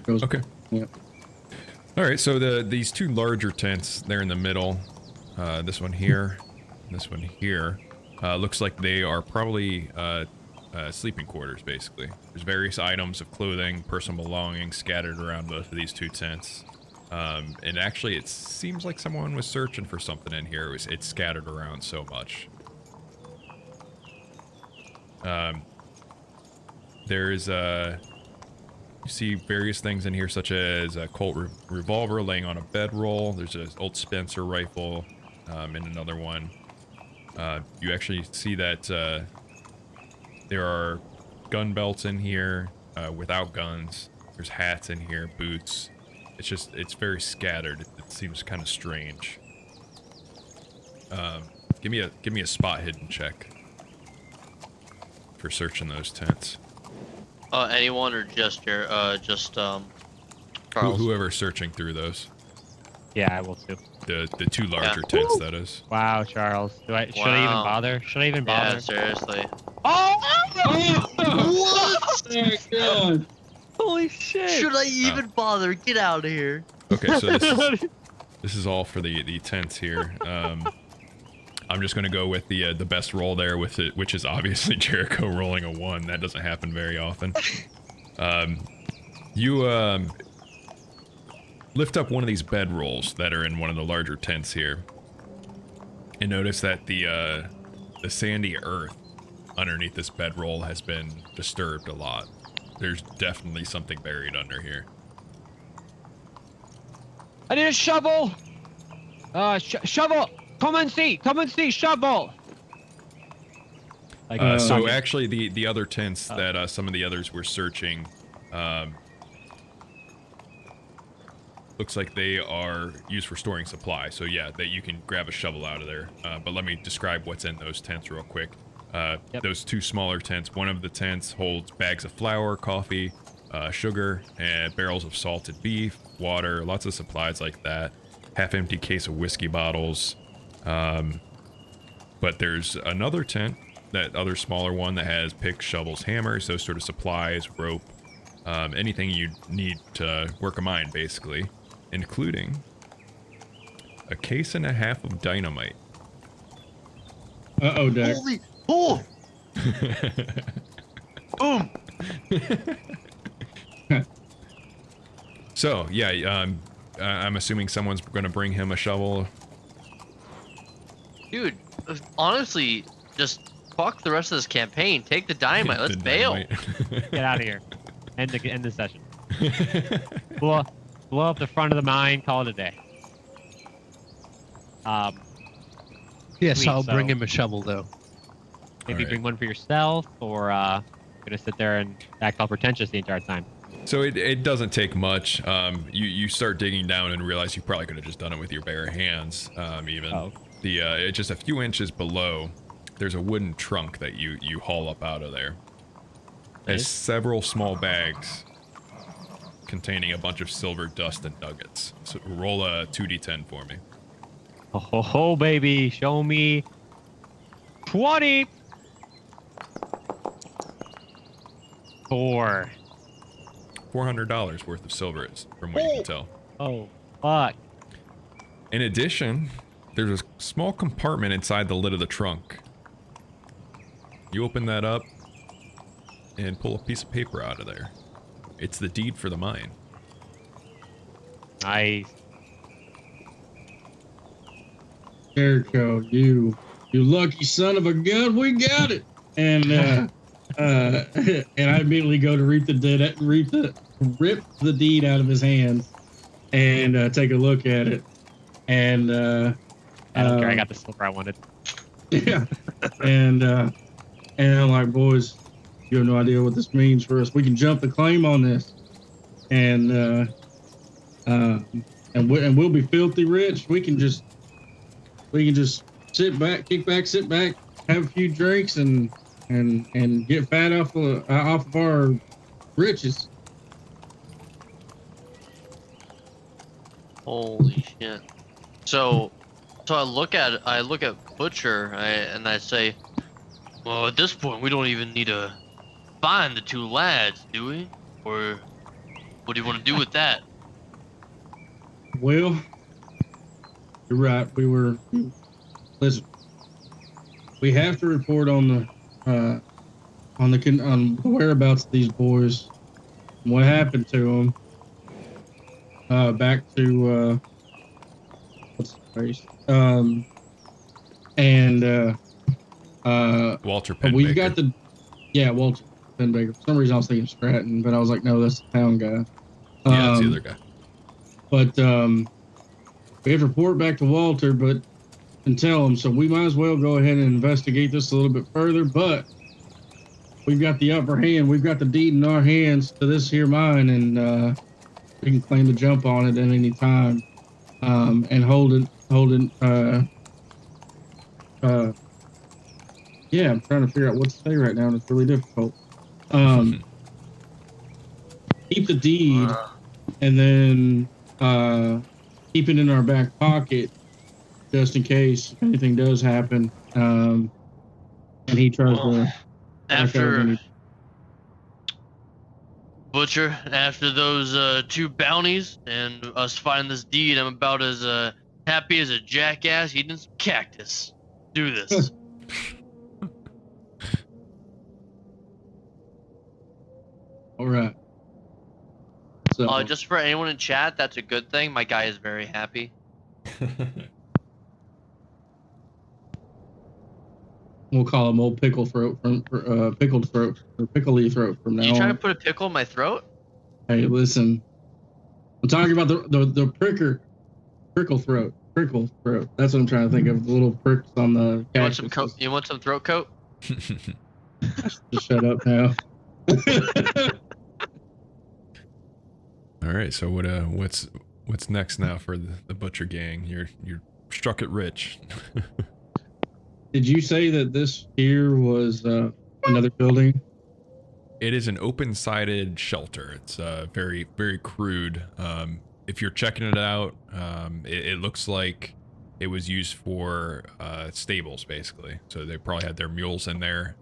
goes. Okay. Yeah. All right. So these 2 larger tents, they're in the middle. This one here, this one here. Looks like they are probably sleeping quarters, basically. There's various items of clothing, personal belongings scattered around both of these 2 tents. And actually, it seems like someone was searching for something in here. It's scattered around so much. There's you see various things in here, such as a Colt revolver laying on a bedroll. There's an old Spencer rifle in another one. You actually see that there are gun belts in here without guns. There's hats in here, boots. It's very scattered. It seems kind of strange. Give me a spot hidden check for searching those tents. Anyone or just Charles? Whoever's searching through those. Yeah, I will too. The 2 larger tents, that is. Wow, Charles. Should I even Wow. bother? Should I even Yeah, bother? seriously. Oh! What? Oh, God. Holy shit! Should I even bother? Get out of here. Okay, so this is all for the tents here. I'm just gonna go with the best roll there with it, which is obviously Jericho rolling a 1. That doesn't happen very often. You lift up one of these bedrolls that are in one of the larger tents here, and notice that the sandy earth underneath this bedroll has been disturbed a lot. There's definitely something buried under here. I need a shovel. Shovel. Come and see, shovel. Like, So actually, the other tents that some of the others were searching, looks like they are used for storing supply. So yeah, that you can grab a shovel out of there. But let me describe what's in those tents real quick. Those 2 smaller tents. One of the tents holds bags of flour, coffee, sugar, and barrels of salted beef, water, lots of supplies like that. Half-empty case of whiskey bottles. But there's another tent, that other smaller one, that has picks, shovels, hammers, those sort of supplies, rope, anything you need to work a mine, basically, including a case and a half of dynamite. Uh-oh, Deck. Holy! Oh! Boom! So, yeah, I'm assuming someone's gonna bring him a shovel. Dude, honestly, just fuck the rest of this campaign. Take the dynamite. Let's The bail. dynamite. get out of here. End the session. blow up the front of the mine. Call it a day. Yes, Sweet, I'll bring so- him a shovel though. Maybe Alright. bring one for yourself, or gonna sit there and act all pretentious the entire time. So it doesn't take much. You start digging down and realize you probably could have just done it with your bare hands. Even Oh. just a few inches below, there's a wooden trunk that you haul up out of there. There's Nice. several small bags containing a bunch of silver dust and nuggets. So roll a 2d10 for me. Ho ho ho, baby! Show me 20. 4. $400 worth of silver is, from what you can tell. Oh, fuck. In addition, there's a small compartment inside the lid of the trunk. You open that up and pull a piece of paper out of there. It's the deed for the mine. Nice. Jericho, you lucky son of a gun, we got it. And and I immediately go to rip the deed out of his hands and take a look at it. And I don't care. I got the silver I wanted. yeah, and I'm like, boys, you have no idea what this means for us. We can jump the claim on this, and we'll be filthy rich. We can just sit back, have a few drinks, and get fat off of our riches. Holy shit. So I look at Butcher and I say, well, at this point we don't even need to find the two lads, do we? Or what do you want to do with that? Well, you're right. Listen. We have to report on the whereabouts of these boys, and what happened to them. Back to what's the place? Walter Pennebaker. Well, you got Walter Pennebaker. For some reason, I was thinking Stratton, but I was like, no, that's the town guy. Yeah, it's the other guy. But we have to report back to Walter, and tell him. So we might as well go ahead and investigate this a little bit further. But we've got the upper hand. We've got the deed in our hands to this here mine, and we can claim the jump on it at any time, and hold it. Yeah, I'm trying to figure out what to say right now, and it's really difficult. Keep the deed, and then keep it in our back pocket, just in case anything does happen. And he tries to. After Butcher, after those 2 bounties and us finding this deed, I'm about as happy as a jackass eating some cactus. Do this. All right. So Just for anyone in chat, that's a good thing. My guy is very happy. we'll call him Old Pickle Throat Pickled Throat or Pickly Throat from now on. You trying to put a pickle in my throat? Hey, listen. I'm talking about the prickle throat. That's what I'm trying to think of. The little pricks on the. You want some throat coat? Just shut up now. All right, so what's next now for the Butcher gang? You're struck it rich. Did you say that this here was another building? It is an open-sided shelter. It's very, very crude. If you're checking it out, it looks like it was used for stables, basically. So they probably had their mules in there.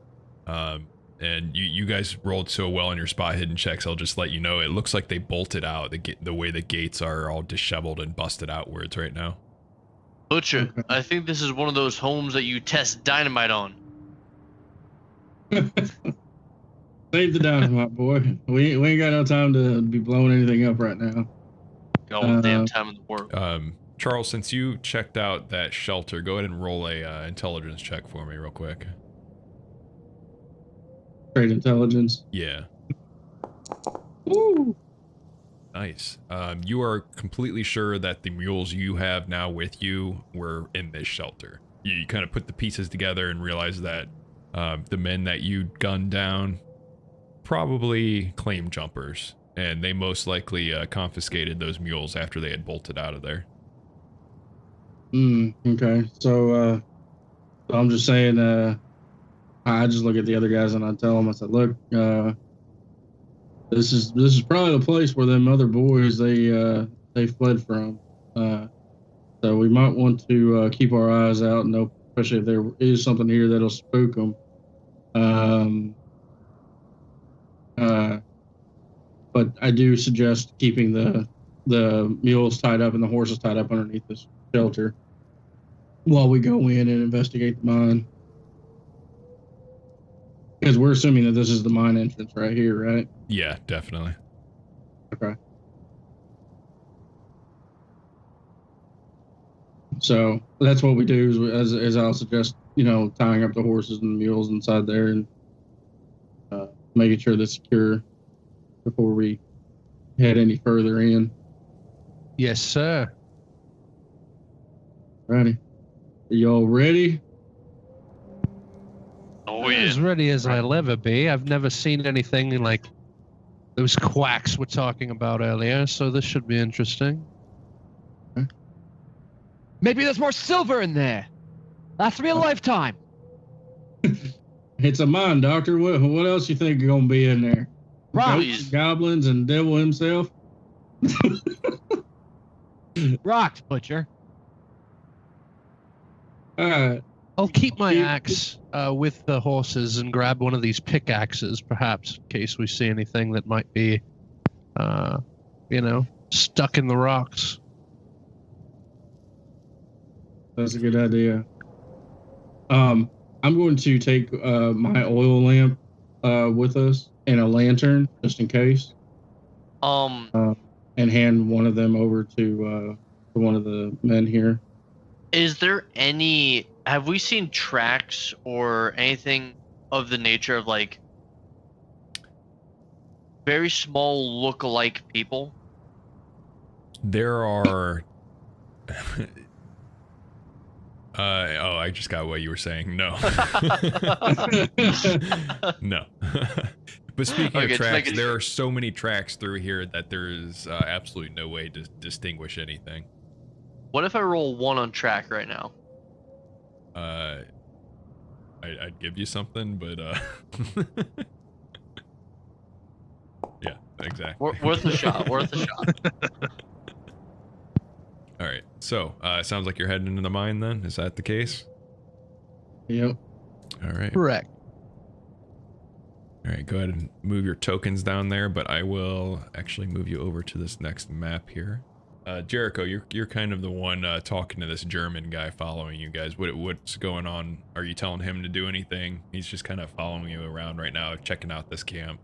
And you guys rolled so well on your spot hidden checks, I'll just let you know. It looks like they bolted out. The way the gates are all disheveled and busted outwards right now. Butcher, I think this is one of those homes that you test dynamite on. Save the dynamite, boy. We ain't got no time to be blowing anything up right now. Got all the damn time in the world. Charles, since you checked out that shelter, go ahead and roll a intelligence check for me real quick. Trade intelligence. Yeah. Woo! Nice. You are completely sure that the mules you have now with you were in this shelter. You kind of put the pieces together and realize that the men that you gunned down probably claim jumpers, and they most likely confiscated those mules after they had bolted out of there. Okay. So I'm just saying, I just look at the other guys and I tell them, I said, look, this is probably the place where them other boys they fled from. So we might want to keep our eyes out, and especially if there is something here that'll spook them. But I do suggest keeping the mules tied up and the horses tied up underneath this shelter while we go in and investigate the mine. Because we're assuming that this is the mine entrance right here, right? Yeah, definitely. Okay. So that's what we do. As I'll suggest, tying up the horses and the mules inside there and making sure they're secure before we head any further in. Yes, sir. Righty. Are y'all ready? Oh As yeah. ready as I'll ever be. I've never seen anything like those quacks we're talking about earlier, so this should be interesting. Maybe there's more silver in there. Lasts me a lifetime. It's a mine, Doctor. What else you think are gonna be in there? Rocks. Ghosts, goblins, and devil himself. Rocks, Butcher. All right. I'll keep my You- axe with the horses and grab one of these pickaxes, perhaps, in case we see anything that might be, stuck in the rocks. That's a good idea. I'm going to take my oil lamp with us and a lantern just in case, and hand one of them over to one of the men here. Is there any? Have we seen tracks or anything of the nature of like very small look-alike people? There are. I just got what you were saying. No. No. But speaking Okay, of just tracks, making there sure. are so many tracks through here that there's absolutely no way to distinguish anything. What if I roll 1 on track right now? I'd give you something, but yeah, exactly. Worth a shot. Worth a shot. All right, so sounds like you're heading into the mine then. Is that the case? Yep. All right. Correct. All right, go ahead and move your tokens down there, but I will actually move you over to this next map here. Jericho, you're kind of the one talking to this German guy following you guys. What's going on? Are you telling him to do anything? He's just kind of following you around right now, checking out this camp.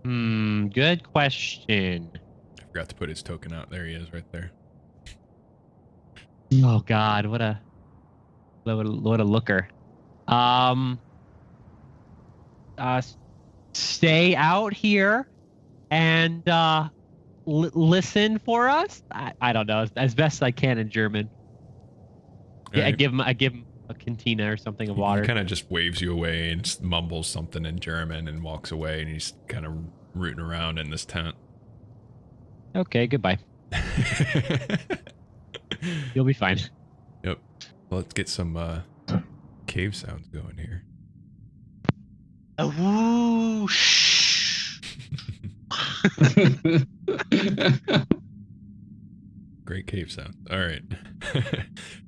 Good question. I forgot to put his token out. There he is, right there. Oh God, what a looker. Stay out here and listen for us. I don't know, as best I can in German. Yeah, All right. I give him a cantina or something of He water. kind of just waves you away and just mumbles something in German and walks away, and he's kind of rooting around in this tent. Okay, goodbye. You'll be fine. Yep. Well, let's get some cave sounds going here. A whoosh. Great cave sound. All right.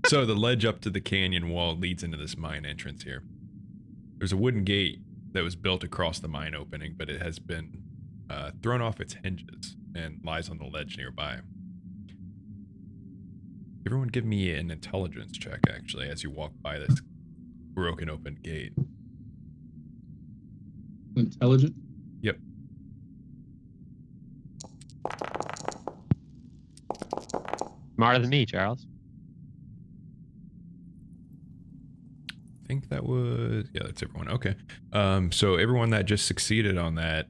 So the ledge up to the canyon wall leads into this mine entrance here. There's a wooden gate that was built across the mine opening, but it has been thrown off its hinges and lies on the ledge nearby. Everyone give me an intelligence check, actually, as you walk by this broken open gate. Intelligent. Yep. Smarter than me, Charles. I think that was, yeah, that's everyone. Okay. So everyone that just succeeded on that,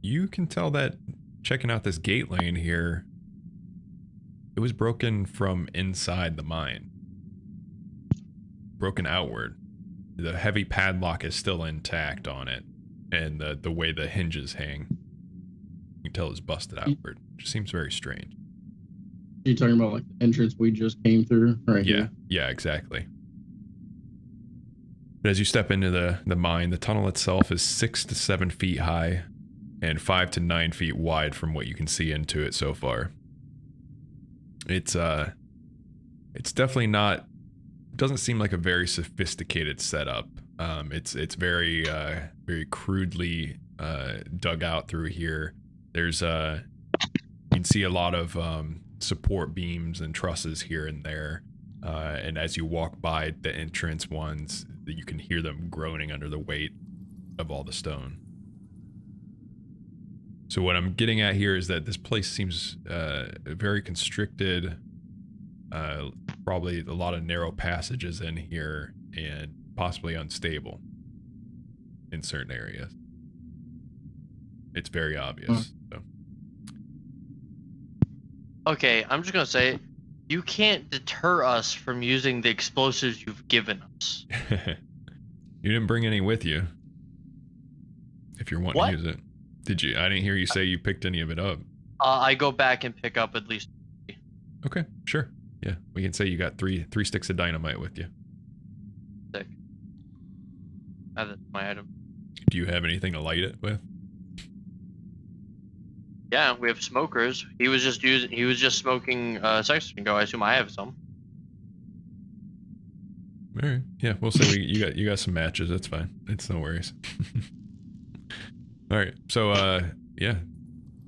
you can tell that checking out this gate lane here, it was broken from inside the mine. Broken outward. The heavy padlock is still intact on it, and the way the hinges hang, you can tell it's busted outward. Just seems very strange. Are you talking about like the entrance we just came through? Right. Yeah, Here? yeah, exactly. But as you step into the mine, the tunnel itself is 6 to 7 feet high and 5 to 9 feet wide from what you can see into it so far. It's definitely not, doesn't seem like a very sophisticated setup. It's very very crudely dug out through here. There's you can see a lot of support beams and trusses here and there. And as you walk by the entrance ones, you can hear them groaning under the weight of all the stone. So what I'm getting at here is that this place seems very constricted, probably a lot of narrow passages in here, and possibly unstable in certain areas. It's very obvious. So. Okay, I'm just gonna say, you can't deter us from using the explosives you've given us. You didn't bring any with you. If you're wanting What? to use it. Did you? I didn't hear you say you picked any of it up. I go back and pick up at least. Okay, sure. Yeah, we can say you got three sticks of dynamite with you. Sick. That's my item. Do you have anything to light it with? Yeah, we have smokers. He was just smoking section go. I assume I have some. All right. Yeah, we'll say you got some matches. That's fine. It's no worries. All right. So yeah,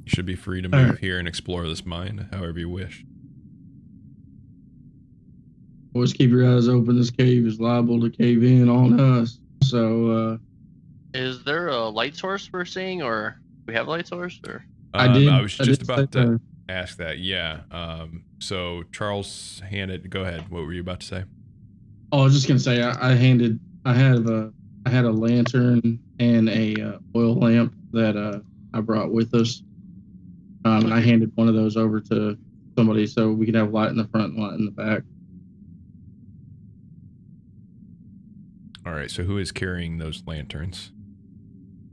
you should be free to move here and explore this mine however you wish. Always keep your eyes open. This cave is liable to cave in on us. So Is there a light source we're seeing, or we have a light source, or? I was just about say to ask that. Yeah. So Charles handed. Go ahead. What were you about to say? Oh, I was just gonna say I had a lantern and a oil lamp that I brought with us, and I handed one of those over to somebody so we could have light in the front and light in the back. All right. So who is carrying those lanterns?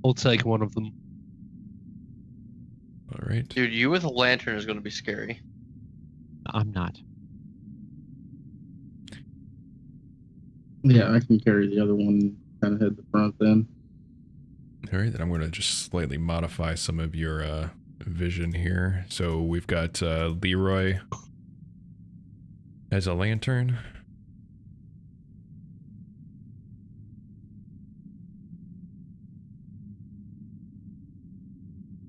I'll take one of them. All right. Dude, you with a lantern is gonna be scary. I'm not. Yeah, I can carry the other one. Kind of head the front then. All right. Then I'm going to just slightly modify some of your vision here. So we've got Leroy as a lantern.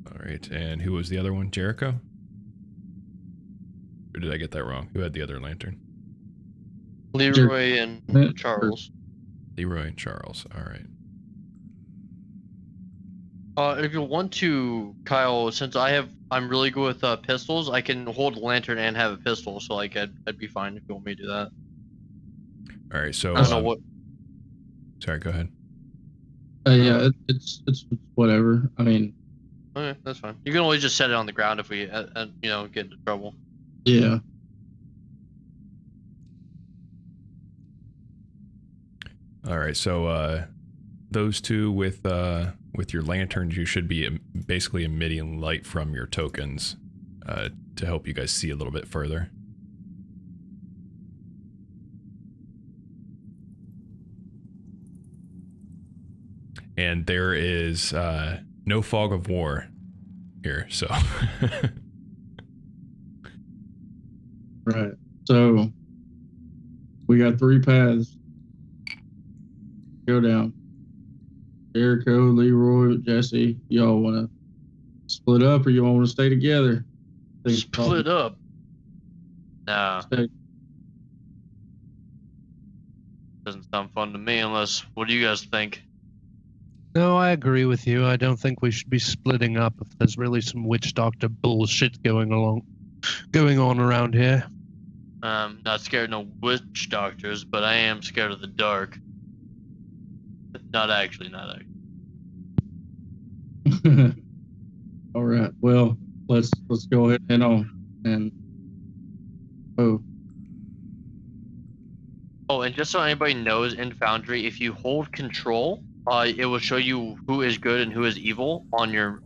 All right. And who was the other one? Jericho? Or did I get that wrong? Who had the other lantern? Leroy and Charles. Leroy and Charles. All right. If you want to, Kyle, since I'm really good with pistols, I can hold a lantern and have a pistol, so like I'd be fine if you want me to do that. All right. So I don't know what. Sorry. Go ahead. Yeah, it's whatever. I mean, Okay, that's fine. You can always just set it on the ground if we, get into trouble. yeah. All right. So those two with your lanterns, you should be basically emitting light from your tokens to help you guys see a little bit further. And there is no fog of war here, so. Right. So we got 3 paths. Go down. Jericho, Leroy, Jesse, y'all want to split up or you all want to stay together? Split up. Nah, Stay. doesn't sound fun to me. Unless, what do you guys think? No, I agree with you. I don't think we should be splitting up if there's really some witch doctor bullshit going on around here. Not scared of no witch doctors, but I am scared of the dark. Not actually. All right. Well, let's go ahead and on and Oh, and just so anybody knows, in Foundry, if you hold control, it will show you who is good and who is evil on your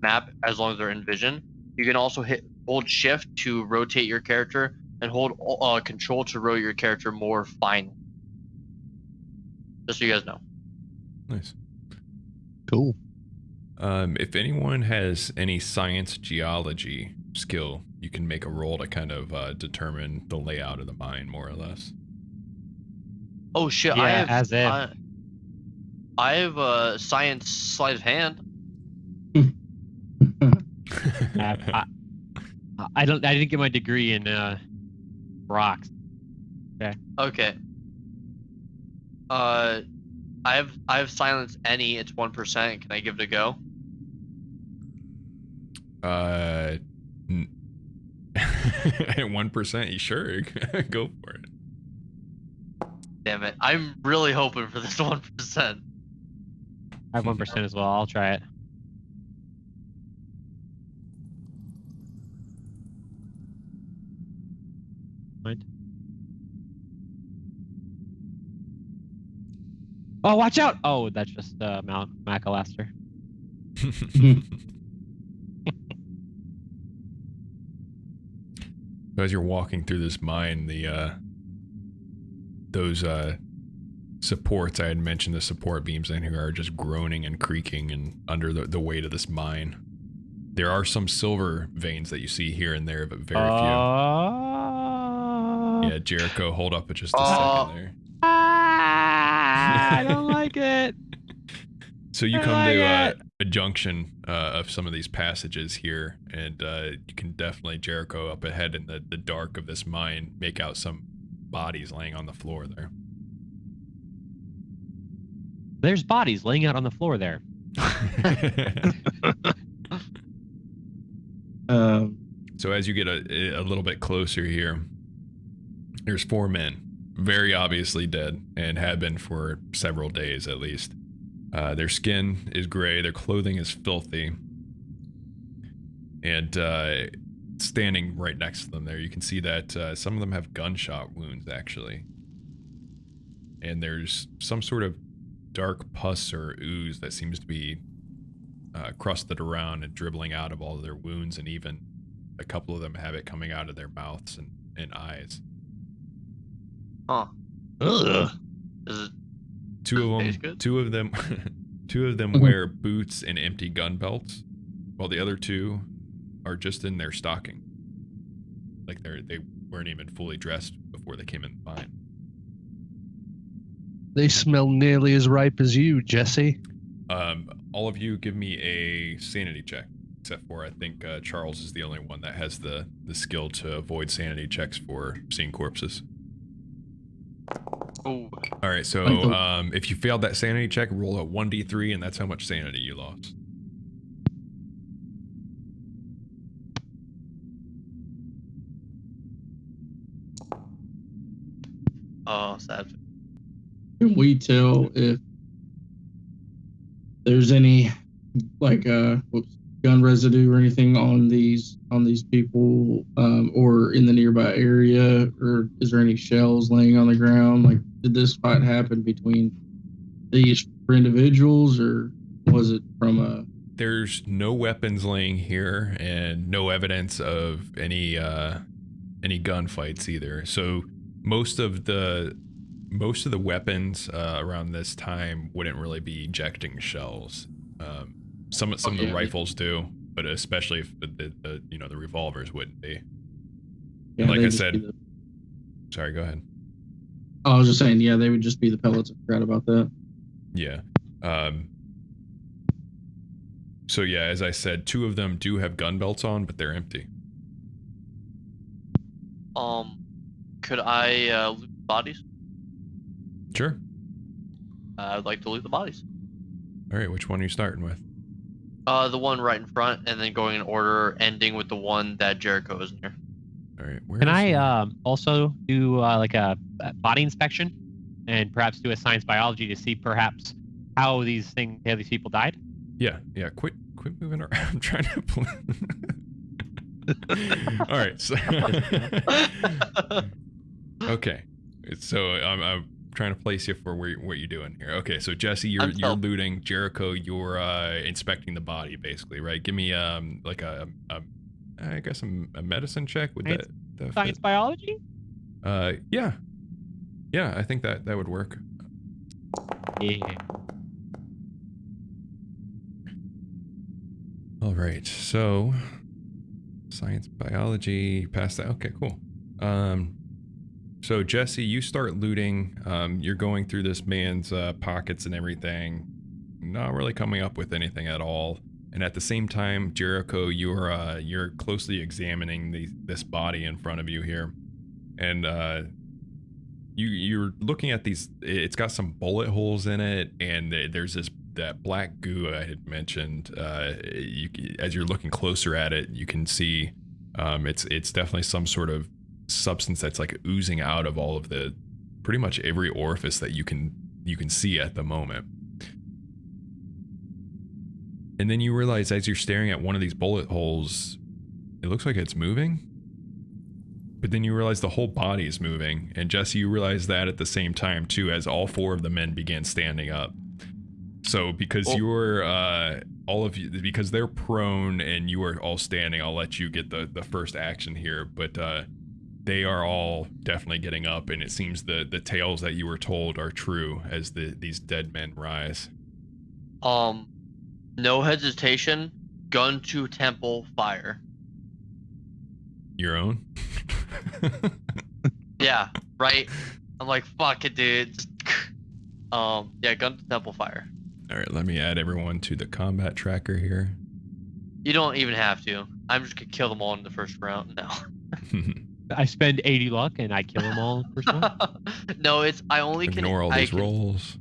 map as long as they're in vision. You can also hold shift to rotate your character and hold control to rotate your character more finely. Just so you guys know. Nice. Cool. If anyone has any science geology skill, you can make a roll to kind of determine the layout of the mine, more or less. Oh shit! Yeah, as if. I have a science sleight of hand. I didn't get my degree in rocks. Okay. I have silence any. It's 1%. Can I give it a go? At 1%, you sure? Go for it. Damn it! I'm really hoping for this 1%. I have 1% as well. I'll try it. Right. Oh, watch out! Oh, that's just Macalaster. As you're walking through this mine, those supports I had mentioned, the support beams in here are just groaning and creaking and under the weight of this mine. There are some silver veins that you see here and there, but very few. Yeah, Jericho, hold up just a second there. I don't like it. So you come to a junction of some of these passages here, and you can definitely, Jericho, up ahead in the dark of this mine, make out some bodies laying on the floor there. There's bodies laying out on the floor there. So as you get a little bit closer here, there's 4 men, very obviously dead, and have been for several days at least. Their skin is gray, their clothing is filthy, and standing right next to them there, you can see that some of them have gunshot wounds, actually. And there's some sort of dark pus or ooze that seems to be crusted around and dribbling out of all of their wounds, and even a couple of them have it coming out of their mouths and eyes. Huh. Ugh. Is it? Two of them wear boots and empty gun belts, while the other 2 are just in their stocking. Like they weren't even fully dressed before they came in the mine. They smell nearly as ripe as you, Jesse. All of you give me a sanity check, except for I think Charles is the only one that has the skill to avoid sanity checks for seeing corpses. Oh. All right, so if you failed that sanity check, roll a 1d3, and that's how much sanity you lost. Oh, sad. Can we tell if there's any gun residue or anything on these people, or in the nearby area, or is there any shells laying on the ground? Like, did this fight happen between these individuals, or was it from a? There's no weapons laying here, and no evidence of any gunfights either. So most of the weapons around this time wouldn't really be ejecting shells. Some of the rifles do, but especially if the revolvers wouldn't be. Yeah, like I said, sorry, go ahead. I was just saying, yeah, they would just be the pellets. I forgot about that. Yeah. So yeah, as I said, 2 of them do have gun belts on, but they're empty. Could I loot the bodies? Sure. I'd like to loot the bodies. All right, which one are you starting with? The one right in front, and then going in order, ending with the one that Jericho is near. All right. Can I also do like a body inspection, and perhaps do a science biology to see perhaps how these people died? Yeah. Quit moving around. I'm trying to. All right. So okay. So I'm trying to place you for what you're doing here. Okay. So Jesse, you're looting. Jericho, you're inspecting the body, basically, right? Give me like a medicine check with that science biology. Yeah. I think that would work. Yeah. All right, so science biology, passed that. Okay, cool. So Jesse, you start looting. You're going through this man's pockets and everything, not really coming up with anything at all. And at the same time, Jericho, you're closely examining this body in front of you here, and you're looking at these. It's got some bullet holes in it, and there's that black goo I had mentioned. As you're looking closer at it, you can see it's definitely some sort of substance that's like oozing out of all of the pretty much every orifice that you can see at the moment. And then you realize as you're staring at one of these bullet holes, it looks like it's moving. But then you realize the whole body is moving. And Jesse, you realize that at the same time too, as all 4 of the men began standing up. So because you're, all of you, because they're prone and you are all standing, I'll let you get the first action here. But they are all definitely getting up, and it seems the tales that you were told are true as these dead men rise. No hesitation, gun to temple, fire. Your own? Yeah, right. I'm like, fuck it, dude. Yeah, gun to temple, fire. All right, let me add everyone to the combat tracker here. You don't even have to. I'm just gonna kill them all in the first round. No. I spend 80 luck and I kill them all in the first one. No, it's I only can Ignore all these rolls.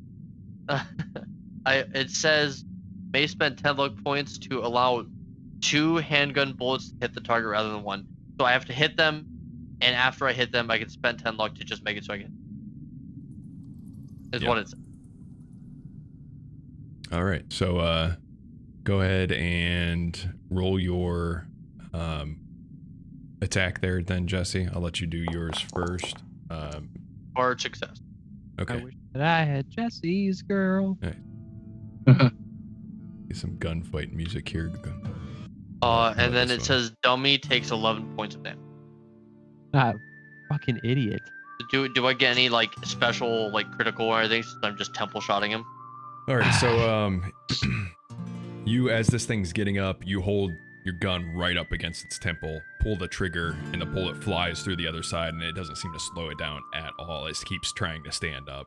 It says may spend 10 luck points to allow 2 handgun bullets to hit the target rather than 1. So I have to hit them, and after I hit them, I can spend 10 luck to just make it so I can. Is what it says. All right, so go ahead and roll your attack there, then Jesse. I'll let you do yours first. Hard success. Okay. I wish that I had Jesse's girl. Get some gunfight music here. And then it says dummy takes 11 points of damage. Ah, fucking idiot. Do I get any like special like critical or anything since I'm just temple shotting him? All right, so you, as this thing's getting up, you hold your gun right up against its temple, pull the trigger, and the bullet flies through the other side, and it doesn't seem to slow it down at all. It keeps trying to stand up.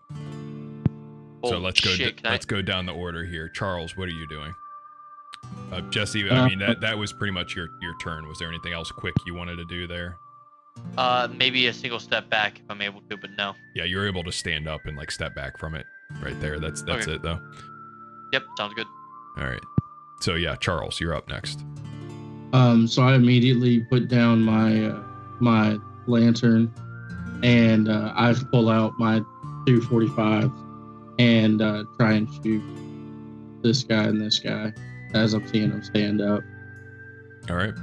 So let's go down the order here. Charles, what are you doing? Jesse, I mean that was pretty much your turn. Was there anything else quick you wanted to do there? Maybe a single step back if I'm able to, but no. Yeah, you're able to stand up and like step back from it right there. That's Okay. it though. Yep, sounds good. All right. So yeah, Charles, you're up next. So I immediately put down my lantern, and I pull out my 245 and try and shoot this guy and this guy as I'm seeing them stand up. All right.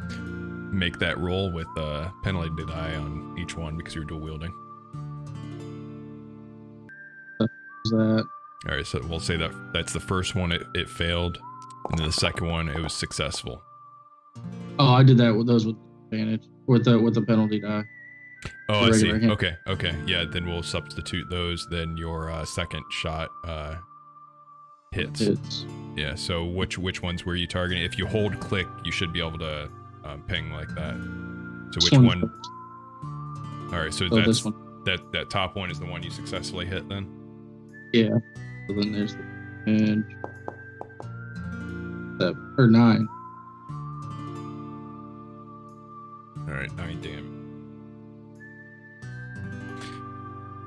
Make that roll with penalty to die on each one because you're dual wielding. That All right, so we'll say that's the first one. It failed, and then the second one it was successful. I did that with those with advantage with the penalty die. Oh, I see. Regular hit. Okay. Yeah, then we'll substitute those. Then your second shot hits. Yeah. So which ones were you targeting? If you hold click, you should be able to ping like that. So which one? All right. So that's this one. that top one is the one you successfully hit then. Yeah. So then there's and 9. All right, 9 damage.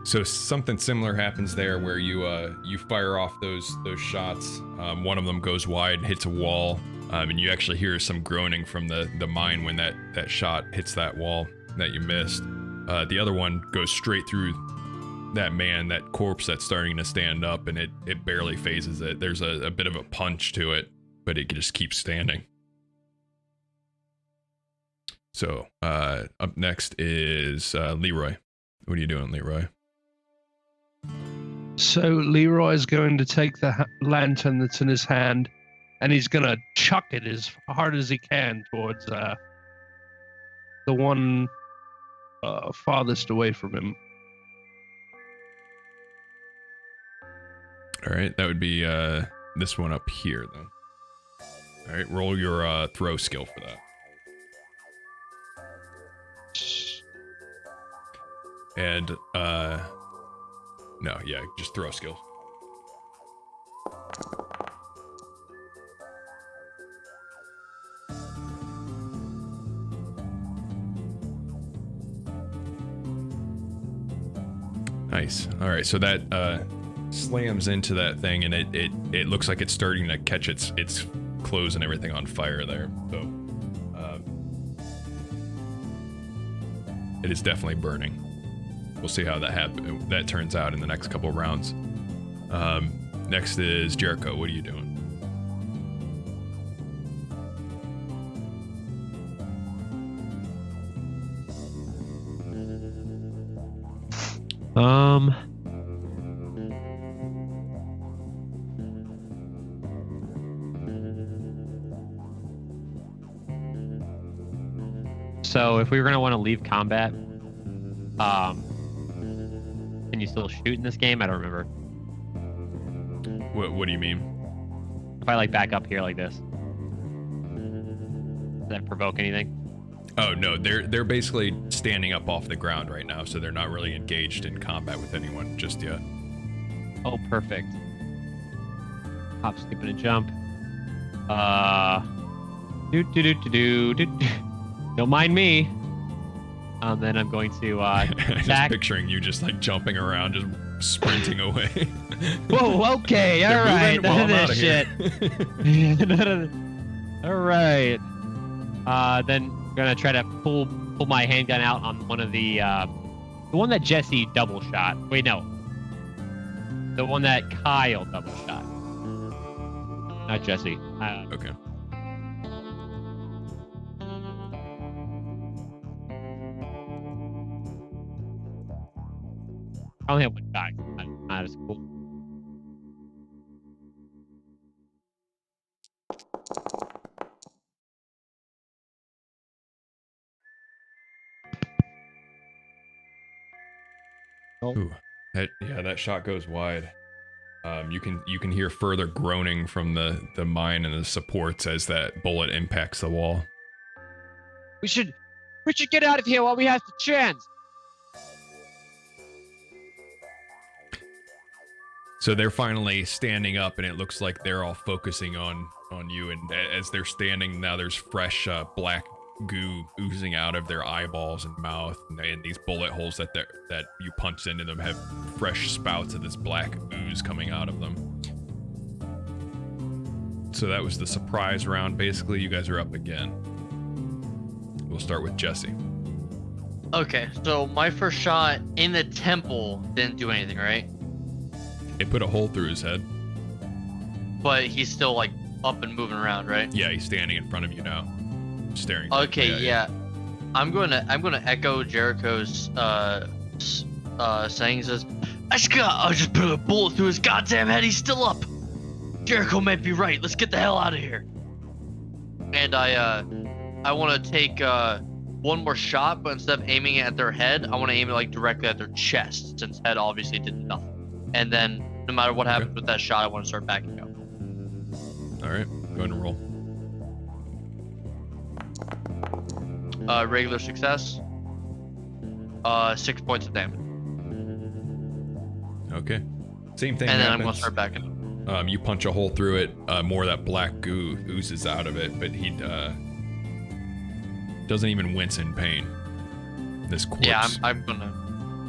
So something similar happens there, where you fire off those shots. One of them goes wide, hits a wall, and you actually hear some groaning from the mine when that shot hits that wall that you missed. The other one goes straight through that man, that corpse that's starting to stand up, and it barely phases it. There's a bit of a punch to it, but it just keeps standing. So, up next is Leroy. What are you doing, Leroy? So Leroy is going to take the lantern that's in his hand, and he's going to chuck it as hard as he can towards the one farthest away from him. All right, that would be this one up here, then. All right, roll your throw skill for that. And, no, yeah, just throw skills. Nice. All right, so that slams into that thing, and it looks like it's starting to catch its clothes and everything on fire there. So it is definitely burning. We'll see how that turns out in the next couple rounds. Next is Jericho. What are you doing? So if we were gonna want to leave combat, can you still shoot in this game? I don't remember. What do you mean? If I like back up here like this, does that provoke anything? Oh no, they're basically standing up off the ground right now, so they're not really engaged in combat with anyone just yet. Oh, perfect. Hop, skip, and a jump. Don't mind me. Then I'm going to Just attack. picturing you just like jumping around, just sprinting away. Whoa, okay, all They're right, moving? Well, none I'm of this outta shit. All right. Then I'm gonna try to pull my handgun out on one of the one that Jesse double shot. Wait, no, the one that Kyle double shot. Not Jesse. Okay. I only have one guy. Not as cool. Ooh, that shot goes wide. You can hear further groaning from the mine and the supports as that bullet impacts the wall. We should get out of here while we have the chance. So they're finally standing up, and it looks like they're all focusing on you. And as they're standing now, there's fresh black goo oozing out of their eyeballs and mouth, and these bullet holes that you punch into them have fresh spouts of this black ooze coming out of them. So that was the surprise round. Basically, you guys are up again. We'll start with Jesse. Okay, so my first shot in the temple didn't do anything, right? It put a hole through his head. But he's still like up and moving around, right? Yeah, he's standing in front of you now, staring. Okay, yeah. I'm gonna echo Jericho's saying. Says, I just put a bullet through his goddamn head. He's still up. Jericho might be right. Let's get the hell out of here. And I want to take one more shot, but instead of aiming it at their head, I want to aim it like directly at their chest, since head obviously did nothing. And then no matter what happens with that shot, I want to start backing up. All right, go ahead and roll. Regular success. 6 points of damage. Okay. Same thing. And then happens. I'm gonna start backing up. You punch a hole through it. More of that black goo oozes out of it, but he doesn't even wince in pain. This corpse. Yeah, I'm gonna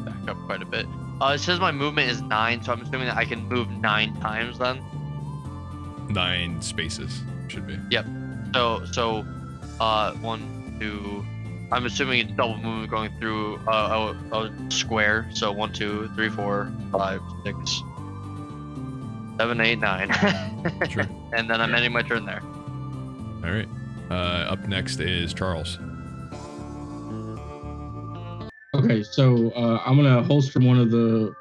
back up quite a bit. It says my movement is 9, so I'm assuming that I can move 9 times then. 9 spaces should be. Yep. So 1, 2. I'm assuming it's double movement going through a square. So 1, 2, 3, 4, 5, 6, 7, 8, 9. Sure. And then I'm ending my turn there. All right. Up next is Charles. Okay, so I'm gonna holster one of the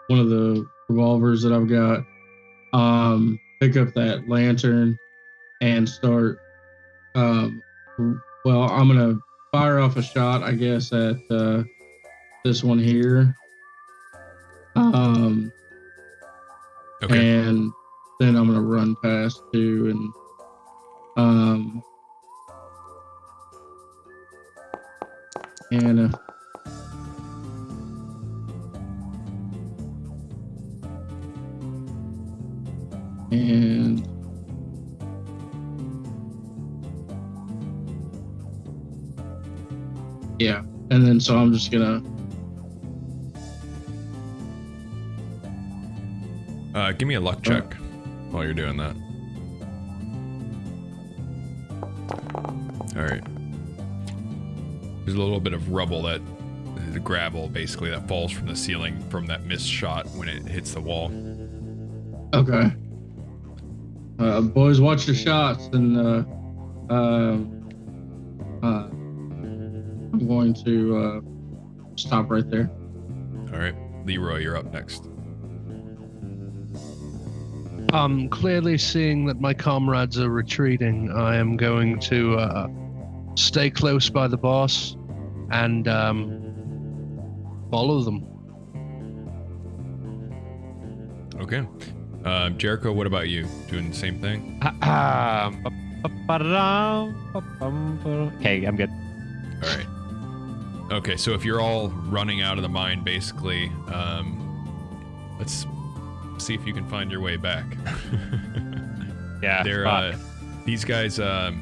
revolvers that I've got. Pick up that lantern and start. I'm gonna fire off a shot, I guess, at this one here. Okay. And then I'm gonna run past too, and yeah, and then so I'm just gonna Give me a luck check while you're doing that. All right. There's a little bit of rubble the gravel basically that falls from the ceiling from that missed shot when it hits the wall. Okay. Boys, watch your shots, and I'm going to stop right there. All right, Leroy, you're up next. Clearly seeing that my comrades are retreating, I am going to stay close by the boss and follow them. Okay. Jericho, what about you? Doing the same thing? Okay, I'm good. All right. Okay, so if you're all running out of the mine, basically, let's see if you can find your way back. Yeah. These guys, they're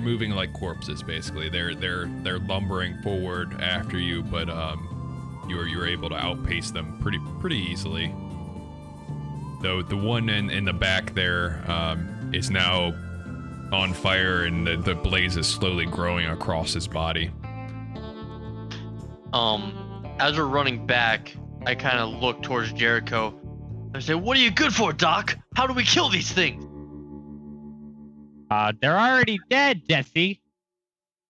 moving like corpses. Basically, they're lumbering forward after you, but you're able to outpace them pretty easily. Though the one in the back there is now on fire, and the blaze is slowly growing across his body. As we're running back, I kind of look towards Jericho. I say, "What are you good for, Doc? How do we kill these things?" They're already dead, Jesse.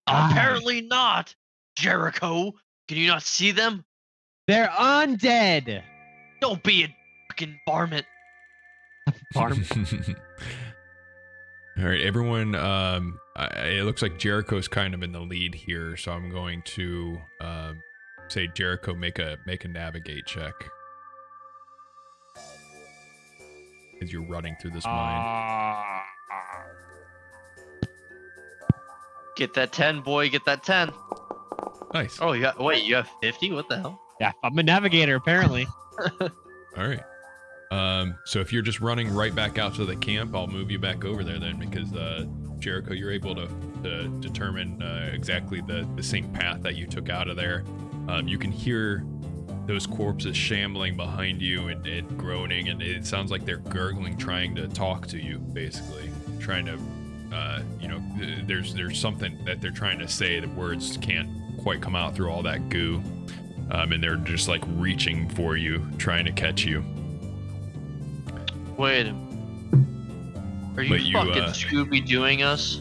Apparently not, Jericho. Can you not see them? They're undead. Don't be a fucking varmint. Farm. All right, everyone. It looks like Jericho's kind of in the lead here, so I'm going to say, Jericho, make a navigate check as you're running through this mine. Get that 10, boy. Get that 10. Nice. Oh, you have 50? What the hell? Yeah, I'm a navigator apparently. All right. So if you're just running right back out to the camp, I'll move you back over there then, because Jericho, you're able to determine exactly the same path that you took out of there. You can hear those corpses shambling behind you and groaning, and it sounds like they're gurgling, trying to talk to you, basically trying to, there's something that they're trying to say. The words can't quite come out through all that goo, and they're just like reaching for you, trying to catch you. Wait a minute. Are you fucking Scooby-Dooing us?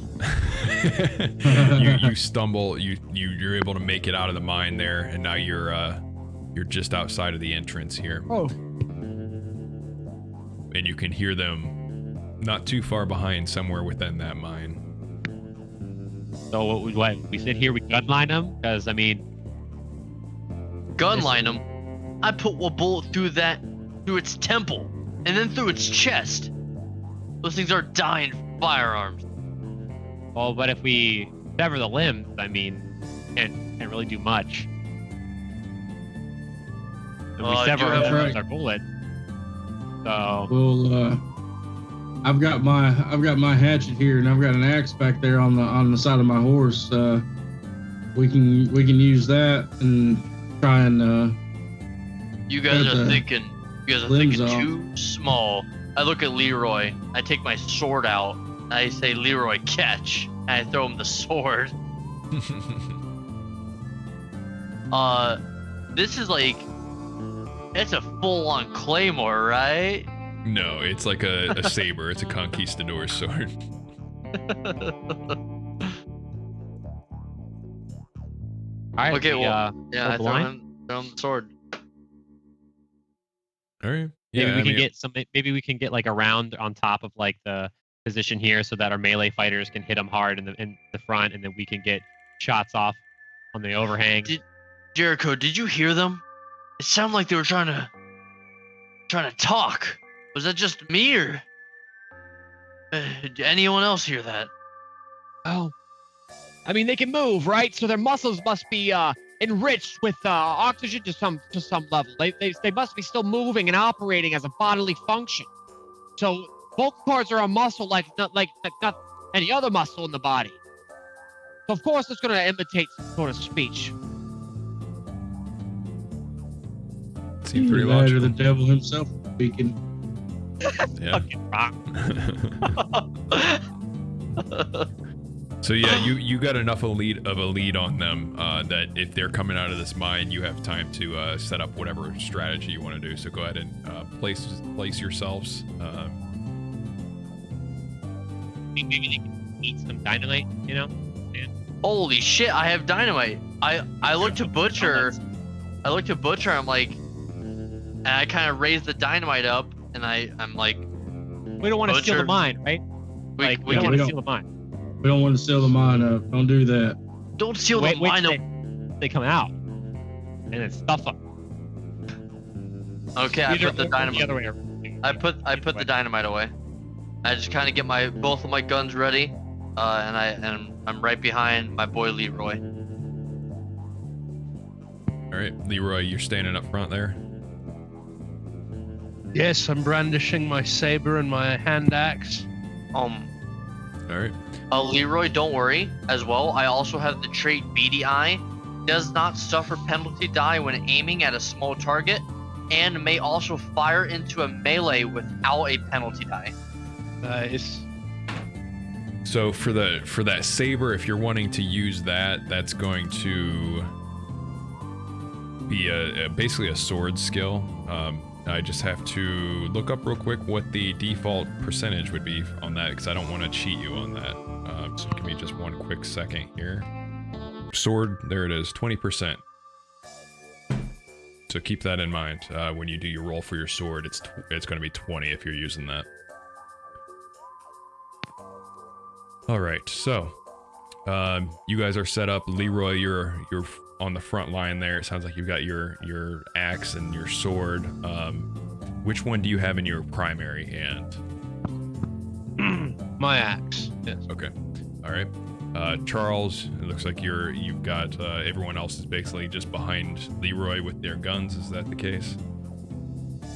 you stumble, you're able to make it out of the mine there, and now you're just outside of the entrance here. Oh. And you can hear them not too far behind, somewhere within that mine. So what we sit here, we gunline them? Because, I mean... Gunline them? I put a bullet through its temple, and then through its chest. Those things are dying firearms. Well, but if we sever the limbs, I mean, can't really do much. If we sever have them right. with our bullets. So... Well, I've got my hatchet here, and I've got an axe back there on the side of my horse. We can use that and try and. You guys cut are the thinking limbs off. too small. I look at Leroy. I take my sword out. I say, "Leroy, catch!" And I throw him the sword. This is like, it's a full-on claymore, right? No, it's like a saber. It's a conquistador sword. Alright, Okay, yeah, I the throw line? him the sword. All right. Maybe Yeah, we I can mean, get some. Maybe we can get like a round on top of like the position here, so that our melee fighters can hit them hard in the front, and then we can get shots off on the overhang. Jericho, did you hear them? It sounded like they were trying to talk. Was that just me, or did anyone else hear that? Oh. I mean, they can move, right? So their muscles must be enriched with oxygen to some level. They must be still moving and operating as a bodily function. So vocal cords are a muscle like not any other muscle in the body. So of course it's going to imitate some sort of speech. seems pretty Either that or logical. the devil himself speaking. Yeah. Fucking rock. So yeah, you got enough of a lead on them that if they're coming out of this mine, you have time to set up whatever strategy you want to do. So go ahead and place yourselves. Maybe they can eat some dynamite, you know? Holy shit! I have dynamite. I look to Butcher. I look to Butcher. I'm like, and I kind of raise the dynamite up, and I'm like, We don't want to steal the Butcher. mine, right? we We don't can, want to steal the mine. We don't want to steal the mine up. Don't do that. don't steal Wait the mine. till they come out. And then stuff them. Okay, I put the The dynamite. other way around. I put the dynamite away. I just kind of get both of my guns ready, and I'm right behind my boy Leroy. All right, Leroy, you're standing up front there. Yes, I'm brandishing my saber and my hand axe. All right. Leroy, don't worry. As well, I also have the trait Beady Eye. Does not suffer penalty die when aiming at a small target, and may also fire into a melee without a penalty die. Nice. So for that saber, if you're wanting to use that, that's going to be basically a sword skill. I just have to look up real quick what the default percentage would be on that, because I don't want to cheat you on that. So give me just one quick second here. Sword, there it is, 20%. So keep that in mind when you do your roll for your sword. It's going to be 20 if you're using that. All right, so you guys are set up. Leroy, you're on the front line there. It sounds like you've got your axe and your sword. Which one do you have in your primary hand? My axe. Yes. Okay. All right. Charles, it looks like you've got everyone else is basically just behind Leroy with their guns. Is that the case?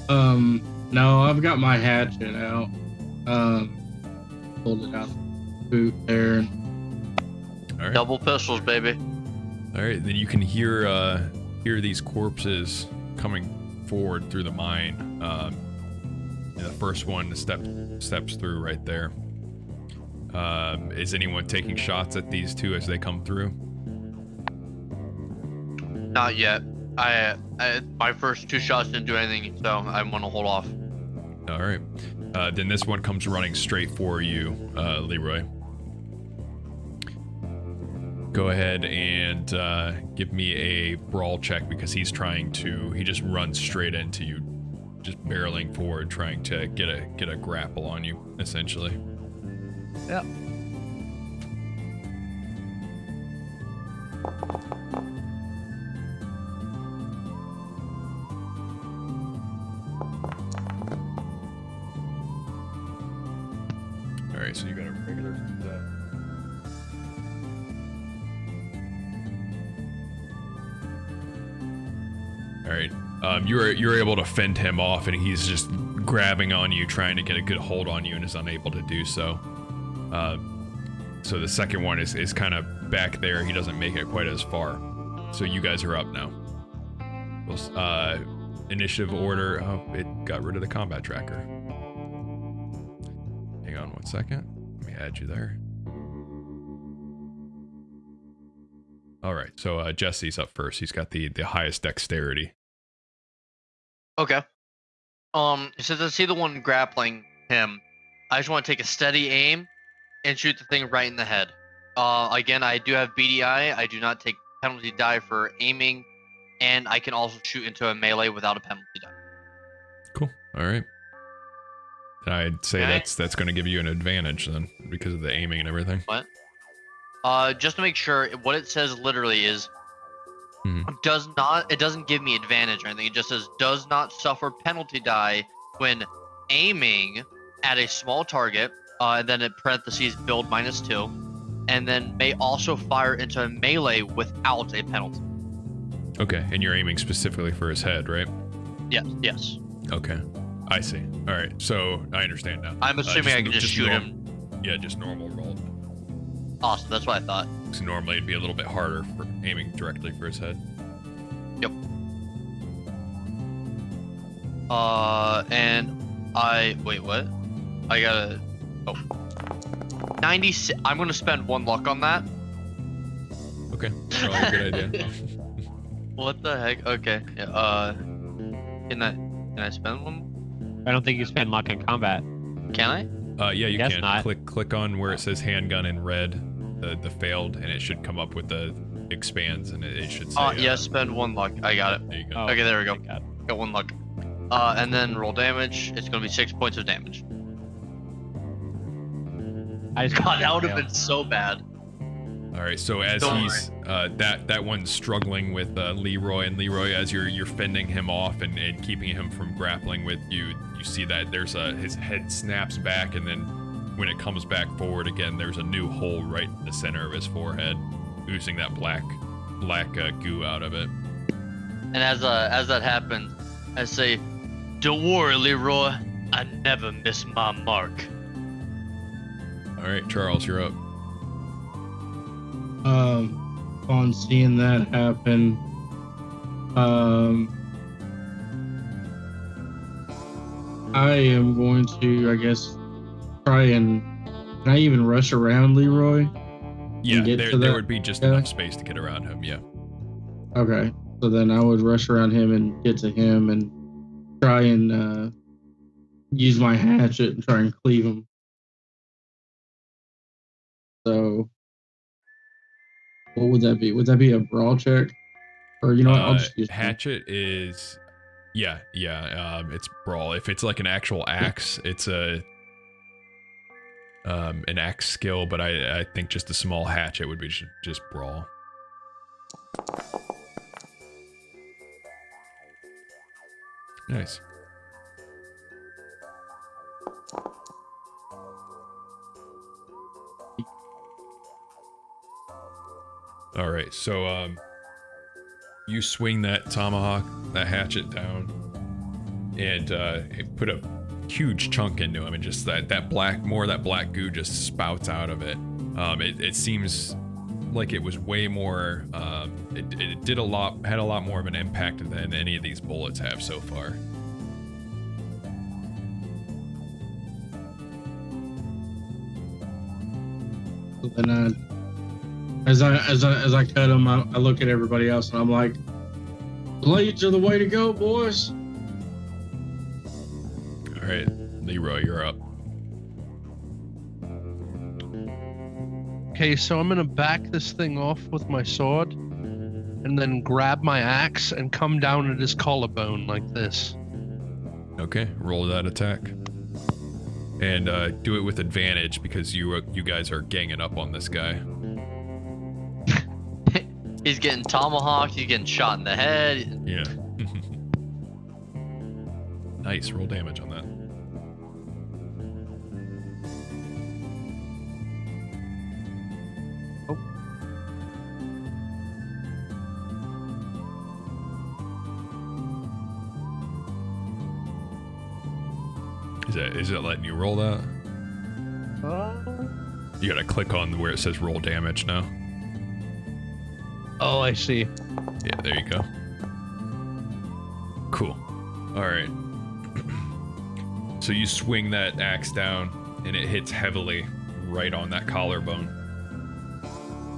No, I've got my hatchet out. Pulled it out of the boot there. All right. Double pistols, baby. All right. Then you can hear these corpses coming forward through the mine. And the first one steps through right there. Is anyone taking shots at these two as they come through? Not yet. I my first two shots didn't do anything, so I want to hold off. All right. Then this one comes running straight for you, Leroy. Go ahead and give me a brawl check, because he just runs straight into you, just barreling forward, trying to get a grapple on you, essentially. Yep. All right, so you got a regular. All right, you're able to fend him off, and he's just grabbing on you, trying to get a good hold on you, and is unable to do so. So the second one is kind of back there. He doesn't make it quite as far. So you guys are up now. Initiative order. Oh, it got rid of the combat tracker. Hang on 1 second. Let me add you there. All right. So Jesse's up first. He's got the highest dexterity. Okay. Since I see the one grappling him, I just want to take a steady aim and shoot the thing right in the head. Again, I do have BDI. I do not take penalty die for aiming, and I can also shoot into a melee without a penalty die. Cool. All right. I'd say Okay. that's going to give you an advantage then, because of the aiming and everything. What? Just to make sure, what it says literally is it doesn't give me advantage or anything. It just says does not suffer penalty die when aiming at a small target, and then in parentheses build -2, and then may also fire into a melee without a penalty. Okay, and you're aiming specifically for his head, right? Yes. Okay, I see. All right, so I understand now. I'm assuming I can just shoot him. Yeah, just normal roll. Awesome, that's what I thought. So normally it'd be a little bit harder for aiming directly for his head. Yep. And I wait, what? I gotta 96. I'm gonna spend 1 luck on that. Okay, probably a good idea. What the heck? Okay. Yeah, can I spend 1? I don't think you spend luck in combat. Can I? Yeah, you Guess can. not. Click on where it says handgun in red, the failed, and it should come up with the expands, and it should say. Yeah, spend 1 luck. I got it. There you go. Oh, Okay, there we go. thank God. Got 1 luck. And then roll damage. It's gonna be 6 points of damage. I just God, that would have failed. been so bad. All right, so as Don't he's that one's struggling with Leroy, and Leroy, as you're fending him off and keeping him from grappling with you, you see that there's his head snaps back, and then when it comes back forward again, there's a new hole right in the center of his forehead, oozing that black goo out of it. And as that happens, I say, "Don't worry, Leroy. I never miss my mark." All right, Charles, you're up. On seeing that happen, I am going to, I guess, try and can I even rush around Leroy? Yeah, get there to that would be just guy? enough space to get around him. Yeah. Okay, so then I would rush around him and get to him and try and use my hatchet and try and cleave him. So, what would that be? Would that be a brawl check? Or you know what? I'll just use hatchet is, yeah. It's brawl. If it's like an actual axe, it's an axe skill. But I think just a small hatchet would be just brawl. Nice. All right, so you swing that tomahawk, that hatchet down, and it put a huge chunk into him, and just that black goo just spouts out of it. It seems like it was way more. It had a lot more of an impact than any of these bullets have so far. So then as I cut him, I look at everybody else and I'm like, blades are the way to go, boys. All right, Leroy, you're up. Okay, so I'm gonna back this thing off with my sword, and then grab my axe and come down at his collarbone like this. Okay, roll that attack, and do it with advantage because you guys are ganging up on this guy. He's getting tomahawked. He's getting shot in the head. Yeah. Nice, roll damage on that. Is it letting you roll that? You gotta click on where it says roll damage now. Oh, I see. Yeah, there you go. Cool. All right. So you swing that axe down, and it hits heavily right on that collarbone.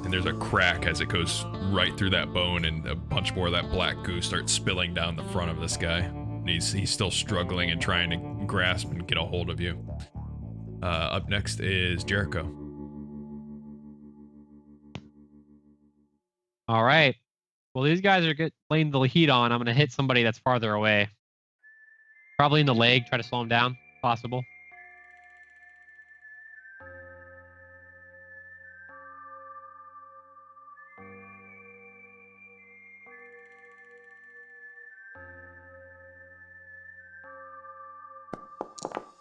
And there's a crack as it goes right through that bone, and a bunch more of that black goo starts spilling down the front of this guy. And he's still struggling and trying to grasp and get a hold of you. Up next is Jericho. All right. Well, these guys are laying the heat on. I'm going to hit somebody that's farther away. Probably in the leg. Try to slow him down, if possible.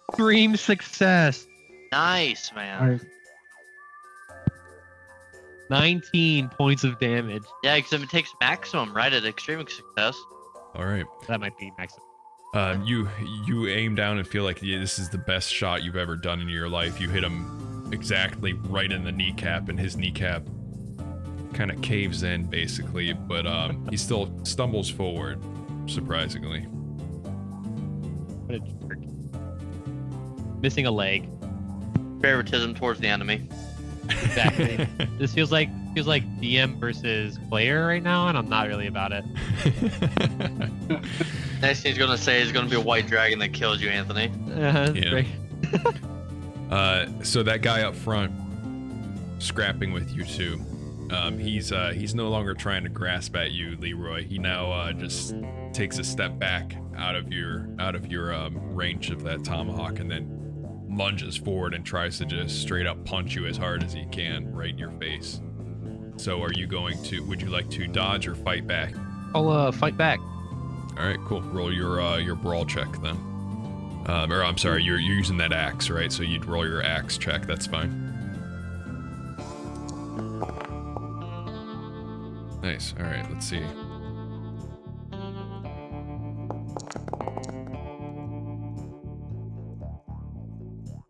Extreme success. Nice, man. All right. 19 points of damage. Yeah, because it takes maximum, right, at extreme success. All right. That might be maximum. You aim down and feel like this is the best shot you've ever done in your life. You hit him exactly right in the kneecap, and his kneecap kind of caves in, basically, but he still stumbles forward, surprisingly. What a jerk. Missing a leg. Favoritism towards the enemy. Exactly. This feels like DM versus player right now, and I'm not really about it. Next thing he's gonna say is gonna be a white dragon that kills you, Anthony. Yeah. So that guy up front, scrapping with you too. He's no longer trying to grasp at you, Leroy. He now just takes a step back out of your range of that tomahawk, and then lunges forward and tries to just straight up punch you as hard as he can right in your face. So would you like to dodge or fight back? I'll fight back. All right, cool. Roll your brawl check then. Or I'm sorry, you're using that axe, right? So you'd roll your axe check. That's fine. Nice. All right, let's see.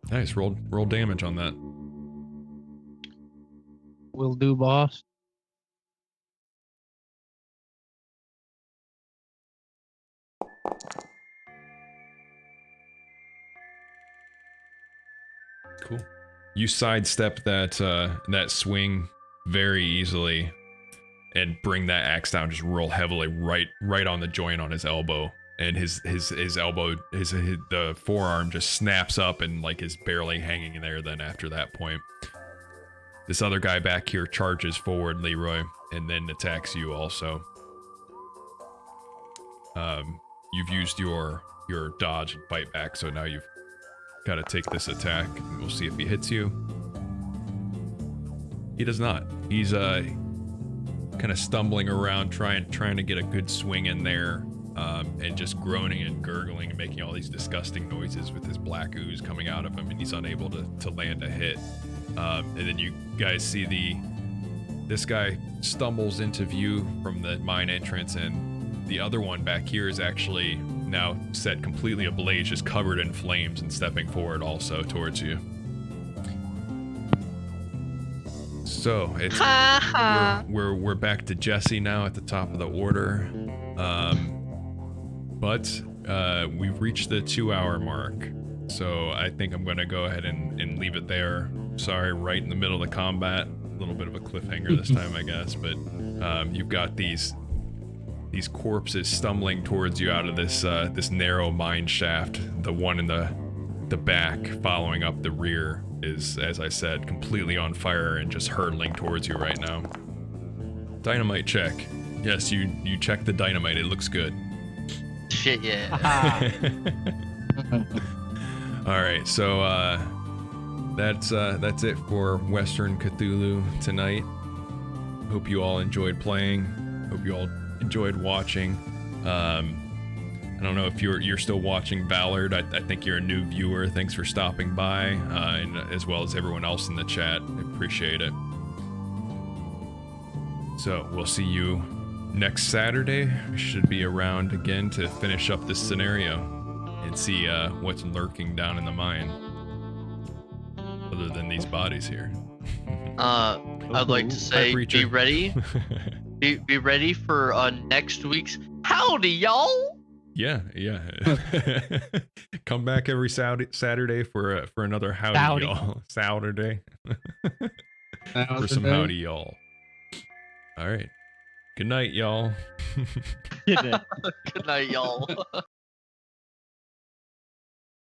Nice. Roll damage on that. Will do, boss. Cool. You sidestep that swing very easily and bring that axe down just real heavily right on the joint on his elbow. And his elbow, the forearm just snaps up and like is barely hanging in there then after that point. This other guy back here charges forward, Leroy, and then attacks you also. You've used your dodge and fight back, so now you've got to take this attack. We'll see if he hits you. He does not. He's kind of stumbling around trying to get a good swing in there. And just groaning and gurgling and making all these disgusting noises with his black ooze coming out of him, and he's unable to land a hit. And then you guys see this guy stumbles into view from the mine entrance, and the other one back here is actually now set completely ablaze, just covered in flames and stepping forward also towards you. So it's we're back to Jesse now at the top of the order. But we've reached the 2-hour mark, so I think I'm going to go ahead and leave it there. Sorry, right in the middle of the combat. A little bit of a cliffhanger this time, I guess, but you've got these corpses stumbling towards you out of this narrow mine shaft. The one in the back following up the rear is, as I said, completely on fire and just hurtling towards you right now. Dynamite check. Yes, you check the dynamite. It looks good. Shit, yeah. All right, so that's it for Western Cthulhu tonight. Hope you all enjoyed playing. Hope you all enjoyed watching. I don't know if you're still watching Ballard. I think you're a new viewer. Thanks for stopping by, and as well as everyone else in the chat. I appreciate it. So we'll see you next Saturday. We should be around again to finish up this scenario and see what's lurking down in the mine, other than these bodies here. I'd like to say, be ready. be ready for next week's Howdy, y'all. Yeah. Come back every Saturday for another howdy. Y'all. Saturday. For some howdy, y'all. All right. Good night, y'all. Good night. Good night, y'all.